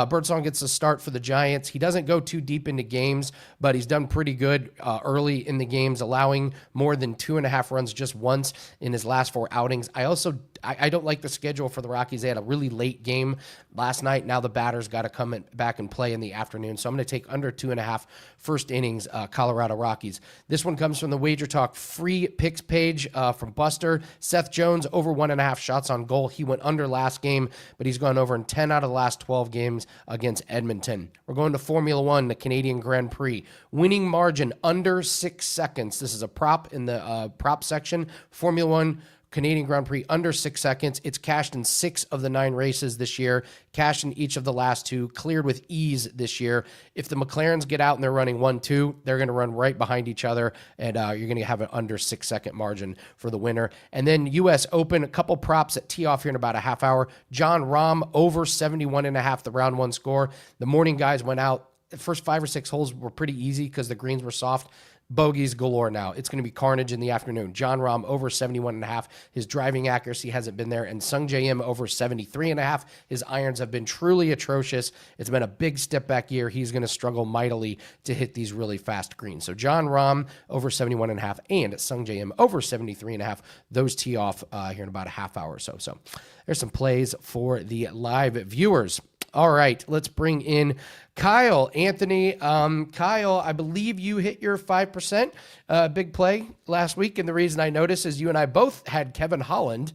Birdsong gets the start for the Giants. He doesn't go too deep into games, but he's done pretty good early in the games, allowing more than 2.5 runs just once in his last 4 outings. I don't like the schedule for the Rockies. They had a really late game last night. Now the batters got to come back and play in the afternoon. So I'm going to take under 2.5 first innings, Colorado Rockies. This one comes from the WagerTalk free picks page from Buster. Seth Jones over 1.5 shots on goal. He went under last game, but he's gone over in 10 out of the last 12 games against Edmonton. We're going to Formula One, the Canadian Grand Prix. Winning margin under 6 seconds. This is a prop in the prop section. Formula One Canadian Grand Prix under 6 seconds. It's cashed in 6 of the 9 races this year, cashed in each of the last 2, cleared with ease this year. If the McLarens get out and they're running 1-2, they're going to run right behind each other, and you're going to have an under 6 second margin for the winner. And then U.S. Open, a couple props that tee off here in about a half hour. John Rahm over 71.5, the round 1 score. The morning guys went out. The first 5 or 6 holes were pretty easy because the greens were soft. Bogeys galore now. It's going to be carnage in the afternoon. John Rahm over 71.5. His driving accuracy hasn't been there. And Sung J M over 73.5. His irons have been truly atrocious. It's been a big step back year. He's going to struggle mightily to hit these really fast greens. So John Rahm over 71.5 and Sung J M over 73.5. Those tee off here in about a half hour or so. So there's some plays for the live viewers. All right, let's bring in Kyle. Anthony, Kyle, I believe you hit your 5% big play last week, and the reason I noticed is you and I both had Kevin Holland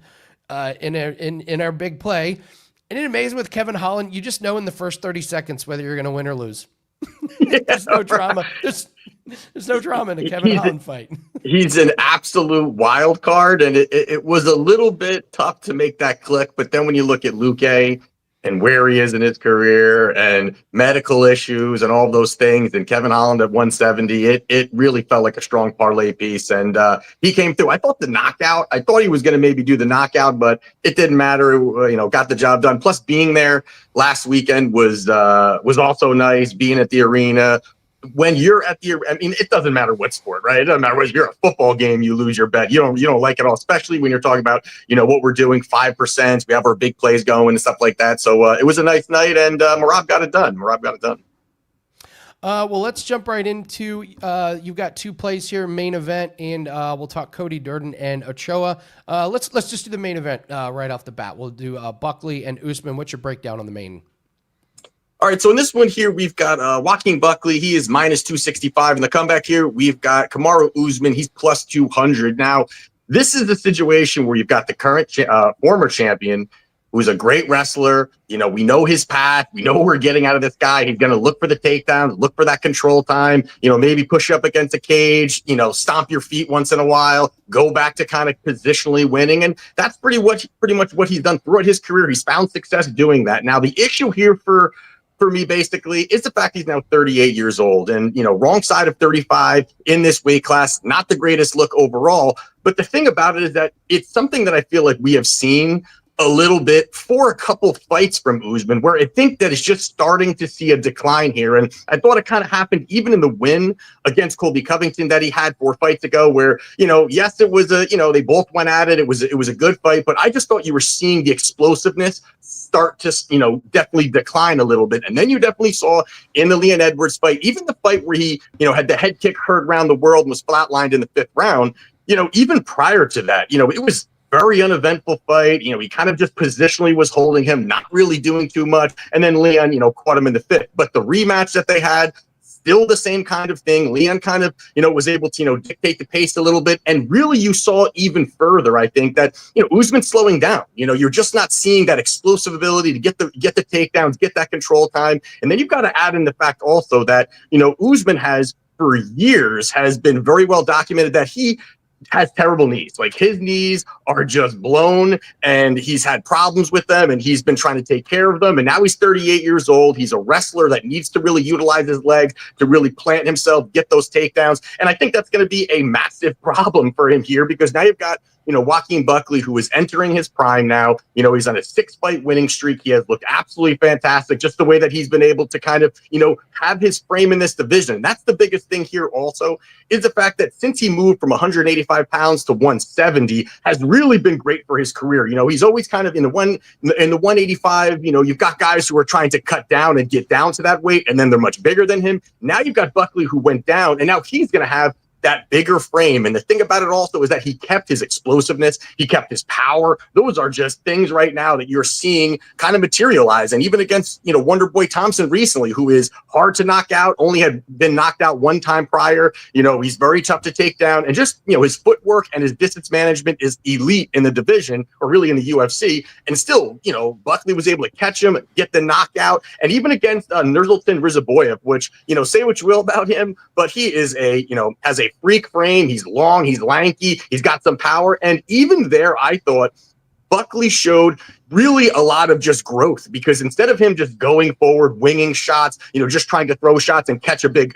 in our big play. Isn't it amazing with Kevin Holland? You just know in the first 30 seconds whether you're going to win or lose. There's no drama. There's no drama in a Kevin Holland fight. He's an absolute wild card, and it was a little bit tough to make that click. But then when you look at Luque and where he is in his career and medical issues and all those things, and Kevin Holland at 170, it really felt like a strong parlay piece. And he came through. I thought I thought he was going to maybe do the knockout, but it didn't matter. Got the job done. Plus being there last weekend was also nice, being at the arena. When you're at it doesn't matter what sport, right? It doesn't matter whether you're a football game, you lose your bet. You don't like it all, especially when you're talking about, what we're doing, 5%. We have our big plays going and stuff like that. So it was a nice night, and Marab got it done. Well, let's jump right into, you've got 2 plays here, main event, and we'll talk Cody Durden and Ochoa. Let's just do the main event right off the bat. We'll do Buckley and Usman. What's your breakdown on the main? All right, so in this one here, we've got Joaquin Buckley. He is minus 265. In the comeback here, we've got Kamaru Usman. He's plus 200. Now, this is the situation where you've got the current former champion, who's a great wrestler. We know his path. We know what we're getting out of this guy. He's going to look for the takedowns, look for that control time, maybe push up against a cage, stomp your feet once in a while, go back to kind of positionally winning. And that's pretty much what he's done throughout his career. He's found success doing that. Now, the issue here for me, basically, is the fact he's now 38 years old and, wrong side of 35 in this weight class. Not the greatest look overall. But the thing about it is that it's something that I feel like we have seen a little bit for a couple fights from Usman, where I think that it's just starting to see a decline here. And I thought it kind of happened even in the win against Colby Covington that he had 4 fights ago, where, yes, it was they both went at it. It was a good fight, but I just thought you were seeing the explosiveness start to, definitely decline a little bit. And then you definitely saw in the Leon Edwards fight, even the fight where he, had the head kick heard around the world and was flatlined in the 5th round, even prior to that, it was very uneventful fight. He kind of just positionally was holding him, not really doing too much. And then Leon, caught him in the 5th. But the rematch that they had, still the same kind of thing. Leon kind of, was able to, dictate the pace a little bit. And really you saw even further, I think, that, Usman's slowing down. You're just not seeing that explosive ability to get the takedowns, get that control time. And then you've got to add in the fact also that, Usman has for years has been very well documented that he has terrible knees. Like his knees are just blown and he's had problems with them and he's been trying to take care of them. And now he's 38 years old. He's a wrestler that needs to really utilize his legs to really plant himself, get those takedowns. And I think that's going to be a massive problem for him here because now you've got Joaquin Buckley, who is entering his prime now. He's on a 6-fight winning streak. He has looked absolutely fantastic, just the way that he's been able to kind of, have his frame in this division. That's the biggest thing here also, is the fact that since he moved from 185 pounds to 170 has really been great for his career. He's always kind of in the 185, you've got guys who are trying to cut down and get down to that weight, and then they're much bigger than him. Now you've got Buckley, who went down, and now he's going to have that bigger frame. And the thing about it also is that he kept his explosiveness, he kept his power. Those are just things right now that you're seeing kind of materialize. And even against, Wonder Boy Thompson recently, who is hard to knock out, only had been knocked out one time prior. He's very tough to take down, and just, his footwork and his distance management is elite in the division, or really in the UFC. And still, Buckley was able to catch him, get the knockout. And even against Nursultan Rizaboyev, which, say what you will about him, but he is has a freak frame. He's long, he's lanky, he's got some power. And even there, I thought Buckley showed really a lot of just growth, because instead of him just going forward, winging shots, just trying to throw shots and catch a big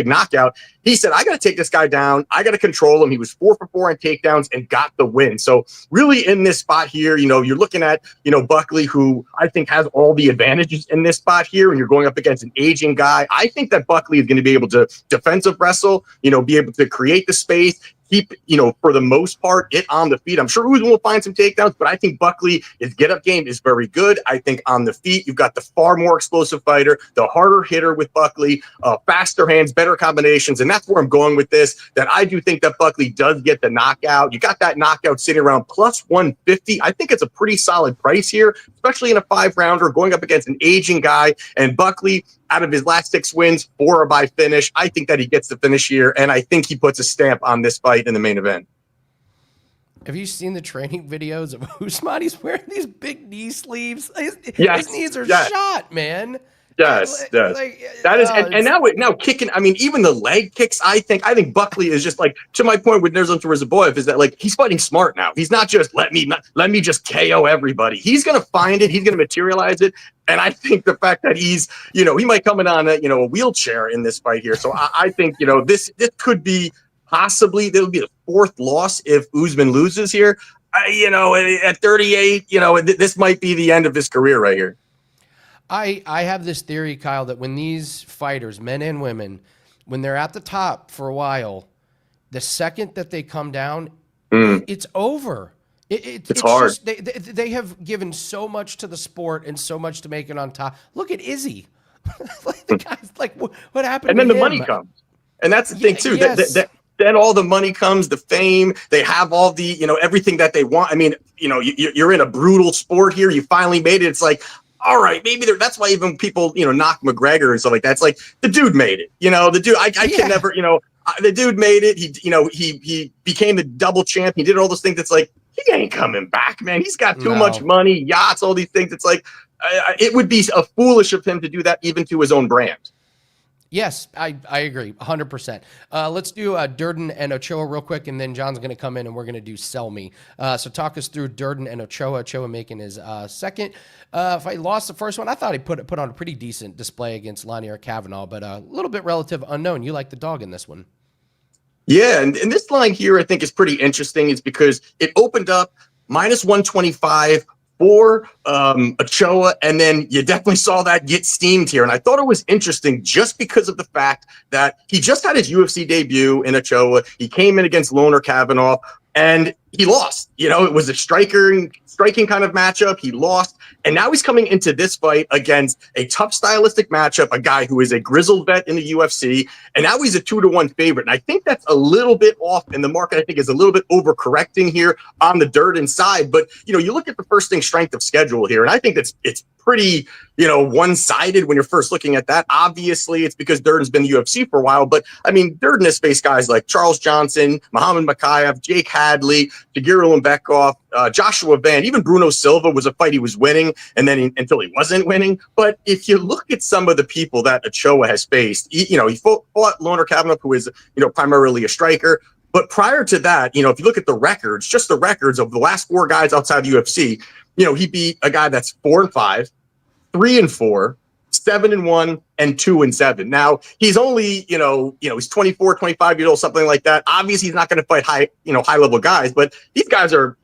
knockout, he said, I got to take this guy down. I got to control him. He was 4 for 4 on takedowns and got the win. So really in this spot here, you're looking at, Buckley, who I think has all the advantages in this spot here. And you're going up against an aging guy. I think that Buckley is going to be able to defensive wrestle, be able to create the space, keep, for the most part, it on the feet. I'm sure Usman will find some takedowns, but I think Buckley, his get-up game is very good. I think on the feet, you've got the far more explosive fighter, the harder hitter with Buckley, faster hands, better combinations, and that's where I'm going with this, that I do think that Buckley does get the knockout. You got that knockout sitting around plus 150. I think it's a pretty solid price here, especially in a 5-rounder going up against an aging guy. And Buckley, out of his last 6 wins, 4 are by finish. I think that he gets the finish here, and I think he puts a stamp on this fight in the main event. Have you seen the training videos of Usman? He's wearing these big knee sleeves. His knees are shot, man. Yes. That is, and now kicking. I mean, even the leg kicks. I think Buckley is just like, to my point with Nursultan Rizaboyev, is that like he's fighting smart now. He's not just let me just KO everybody. He's gonna find it. He's gonna materialize it. And I think the fact that he's, he might come in on a wheelchair in this fight here. So I think this could be possibly, there'll be the 4th loss if Usman loses here. At 38, this might be the end of his career right here. I have this theory, Kyle, that when these fighters, men and women, when they're at the top for a while, the second that they come down, it's over. It's hard. Just, they have given so much to the sport and so much to make it on top. Look at Izzy. The guy's like, what happened? And then the money comes, and that's the thing too. Yes. Then all the money comes, the fame. They have all the everything that they want. I mean, you're in a brutal sport here. You finally made it. It's like, all right, maybe that's why even people, knock McGregor and stuff like that. It's like, the dude made it. The dude, I can never, the dude made it. He became the double champ. He did all those things. It's like, he ain't coming back, man. He's got too much money, yachts, all these things. It's like, it would be foolish of him to do that even to his own brand. Yes, I agree 100%. Let's do Durden and Ochoa real quick, and then John's going to come in and we're going to do Sell Me. So talk us through Durden and Ochoa. Ochoa making his second. If I lost the first one, I thought he put on a pretty decent display against Lanier Kavanaugh, but a little bit relative unknown. You like the dog in this one. Yeah, and this line here I think is pretty interesting. It's because it opened up minus 125 for Ochoa, and then you definitely saw that get steamed here. And I thought it was interesting just because of the fact that he just had his UFC debut in Ochoa. He came in against Lanier Kavanaugh, and he lost. It was a striking kind of matchup. He lost. And now he's coming into this fight against a tough stylistic matchup, a guy who is a grizzled vet in the UFC. And now he's a 2-1 favorite. And I think that's a little bit off, and the market, I think, is a little bit overcorrecting here on the Durden side. But, you look at the first thing, strength of schedule here, and I think it's pretty, one-sided when you're first looking at that. Obviously, it's because Durden's been in the UFC for a while. But, I mean, Durden has faced guys like Charles Johnson, Muhammad Makayev, Jake Hadley, Tagir Ulanbekov, Joshua Van, even Bruno Silva was a fight he was winning, and then until he wasn't winning. But if you look at some of the people that Ochoa has faced, he fought Lanier Kavanaugh, who is, primarily a striker. But prior to that, if you look at the records, just the records of the last 4 guys outside the UFC, he beat a guy that's 4-5, 3-4, 7-1 and 2-7. Now he's only, he's 24, 25 years old, something like that. Obviously he's not going to fight high level guys, but these guys are,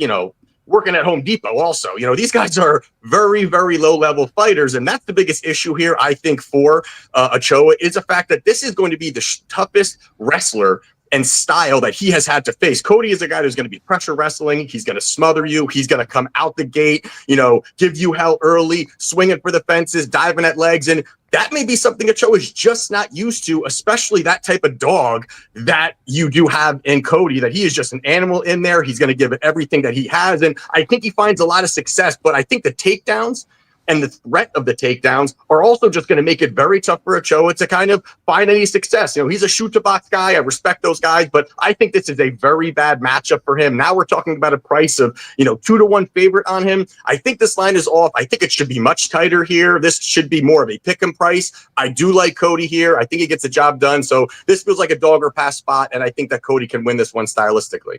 working at Home Depot also. These guys are very, very low level fighters. And that's the biggest issue here, I think, for Ochoa, is the fact that this is going to be the toughest wrestler and style that he has had to face. Cody is a guy who's going to be pressure wrestling. He's going to smother you. He's going to come out the gate, give you hell early, swinging for the fences, diving at legs. And that may be something Ochoa is just not used to, especially that type of dog that you do have in Cody, that he is just an animal in there. He's going to give it everything that he has. And I think he finds a lot of success, but I think the takedowns and the threat of the takedowns are also just going to make it very tough for Ochoa to kind of find any success. He's a shoot to box guy. I respect those guys, but I think this is a very bad matchup for him. Now we're talking about a price of, 2-1 favorite on him. I think this line is off. I think it should be much tighter here. This should be more of a pick 'em price. I do like Cody here. I think he gets the job done. So this feels like a dog or pass spot. And I think that Cody can win this one stylistically.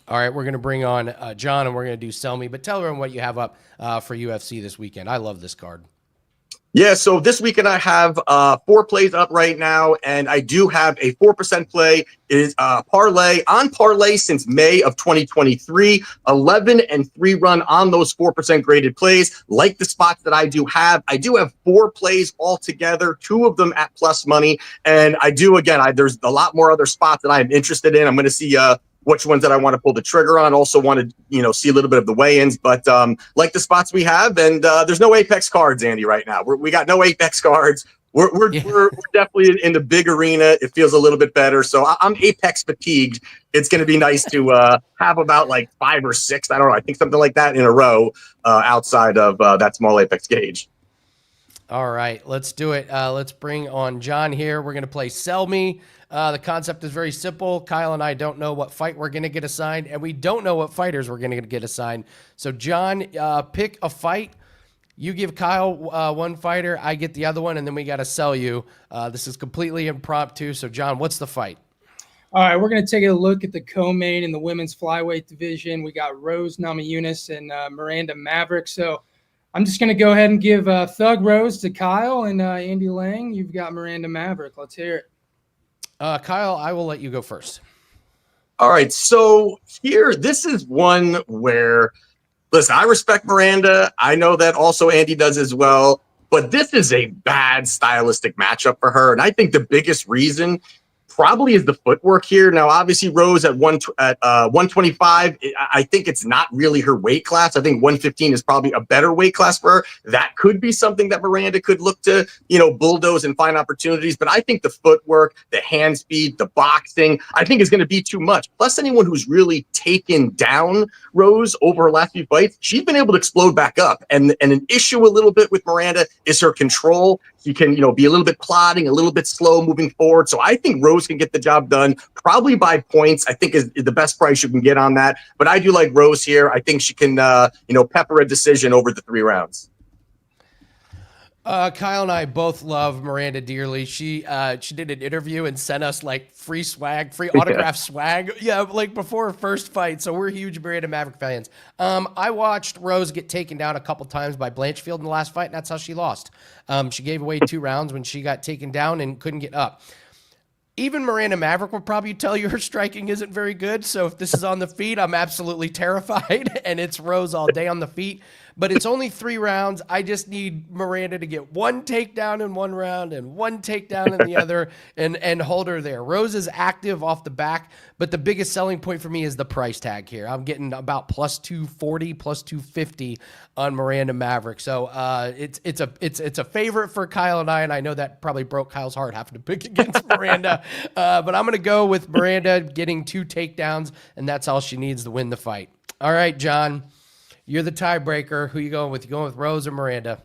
All right, we're going to bring on John, and we're going to do Sell Me, but tell everyone what you have up for UFC this weekend. I love this card. Yeah, so this weekend I have 4 plays up right now, and I do have a 4% play. It is parlay on parlay since May of 2023, 11-3 run on those 4% graded plays. Like the spots that I do have 4 plays altogether, 2 of them at plus money, and I do, again, there's a lot more other spots that I'm interested in. I'm going to see which ones that I want to pull the trigger on. Also want to, see a little bit of the weigh-ins, but like the spots we have, and there's no Apex cards, Andy, right now. We got no Apex cards. We're definitely in the big arena. It feels a little bit better. So I'm Apex fatigued. It's going to be nice to have about like 5 or 6, I don't know, I think something like that in a row outside of that small Apex gauge. All right, let's do it. Let's bring on John here. We're going to play Sell Me. The concept is very simple. Kyle and I don't know what fight we're going to get assigned, and we don't know what fighters we're going to get assigned. So, John, pick a fight. You give Kyle one fighter, I get the other one, and then we got to sell you. This is completely impromptu. So, John, what's the fight? All right, we're going to take a look at the co-main in the women's flyweight division. We got Rose Namajunas and Miranda Maverick. So, I'm just going to go ahead and give Thug Rose to Kyle, and Andy Lang, you've got Miranda Maverick. Let's hear it. Kyle, I will let you go first. All right. So here, this is one where, listen, I respect Miranda. I know that also Andy does as well, but this is a bad stylistic matchup for her. And I think the biggest reason probably is the footwork here. Now, obviously, Rose at 125, I think it's not really her weight class. I think 115 is probably a better weight class for her. That could be something that Miranda could look to, bulldoze and find opportunities. But I think the footwork, the hand speed, the boxing, I think is going to be too much. Plus, anyone who's really taken down Rose over her last few fights, she's been able to explode back up. And an issue a little bit with Miranda is her control. She can, be a little bit plodding, a little bit slow moving forward. So I think Rose can get the job done probably by points. I think is the best price you can get on that. But I do like Rose here. I think she can, pepper a decision over the 3 rounds. Kyle and I both love Miranda dearly. She did an interview and sent us like free swag, free autograph swag. Yeah, like before her first fight. So we're huge Miranda Maverick fans. I watched Rose get taken down a couple times by Blanchfield in the last fight, and that's how she lost. She gave away 2 rounds when she got taken down and couldn't get up. Even Miranda Maverick will probably tell you her striking isn't very good. So if this is on the feet, I'm absolutely terrified. And it's Rose all day on the feet. But it's only 3 rounds. I just need Miranda to get 1 takedown in 1 round and 1 takedown in the other and hold her there. Rose is active off the back, but the biggest selling point for me is the price tag here. I'm getting about plus 240, plus 250 on Miranda Maverick. So it's a favorite for Kyle and I know that probably broke Kyle's heart having to pick against Miranda. But I'm going to go with Miranda getting 2 takedowns, and that's all she needs to win the fight. All right, John. You're the tiebreaker. Who you going with? You going with Rose or Miranda?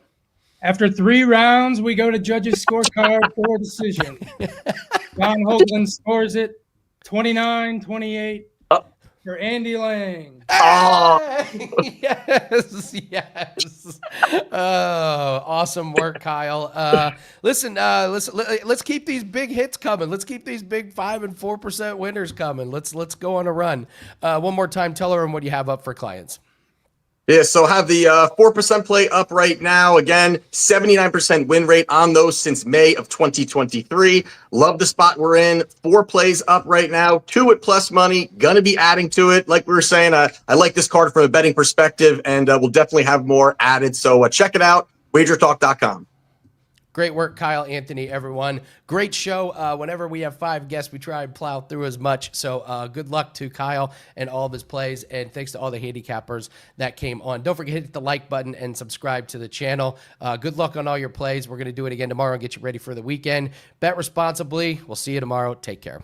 After 3 rounds, we go to judges' scorecard for decision. John Hoagland scores it 29-28 for Andy Lang. Oh. Yes. Oh, awesome work, Kyle. Listen, let's keep these big hits coming. Let's keep these big 5% and 4% winners coming. Let's go on a run. One more time, tell her what you have up for clients. Yeah, so have the 4% play up right now. Again, 79% win rate on those since May of 2023. Love the spot we're in. 4 plays up right now, 2 at plus money. Gonna be adding to it. Like we were saying, I like this card from a betting perspective, and we'll definitely have more added. So check it out, WagerTalk.com. Great work, Kyle, Anthony, everyone. Great show. Whenever we have 5 guests, we try and plow through as much. So good luck to Kyle and all of his plays. And thanks to all the handicappers that came on. Don't forget to hit the like button and subscribe to the channel. Good luck on all your plays. We're going to do it again tomorrow and get you ready for the weekend. Bet responsibly. We'll see you tomorrow. Take care.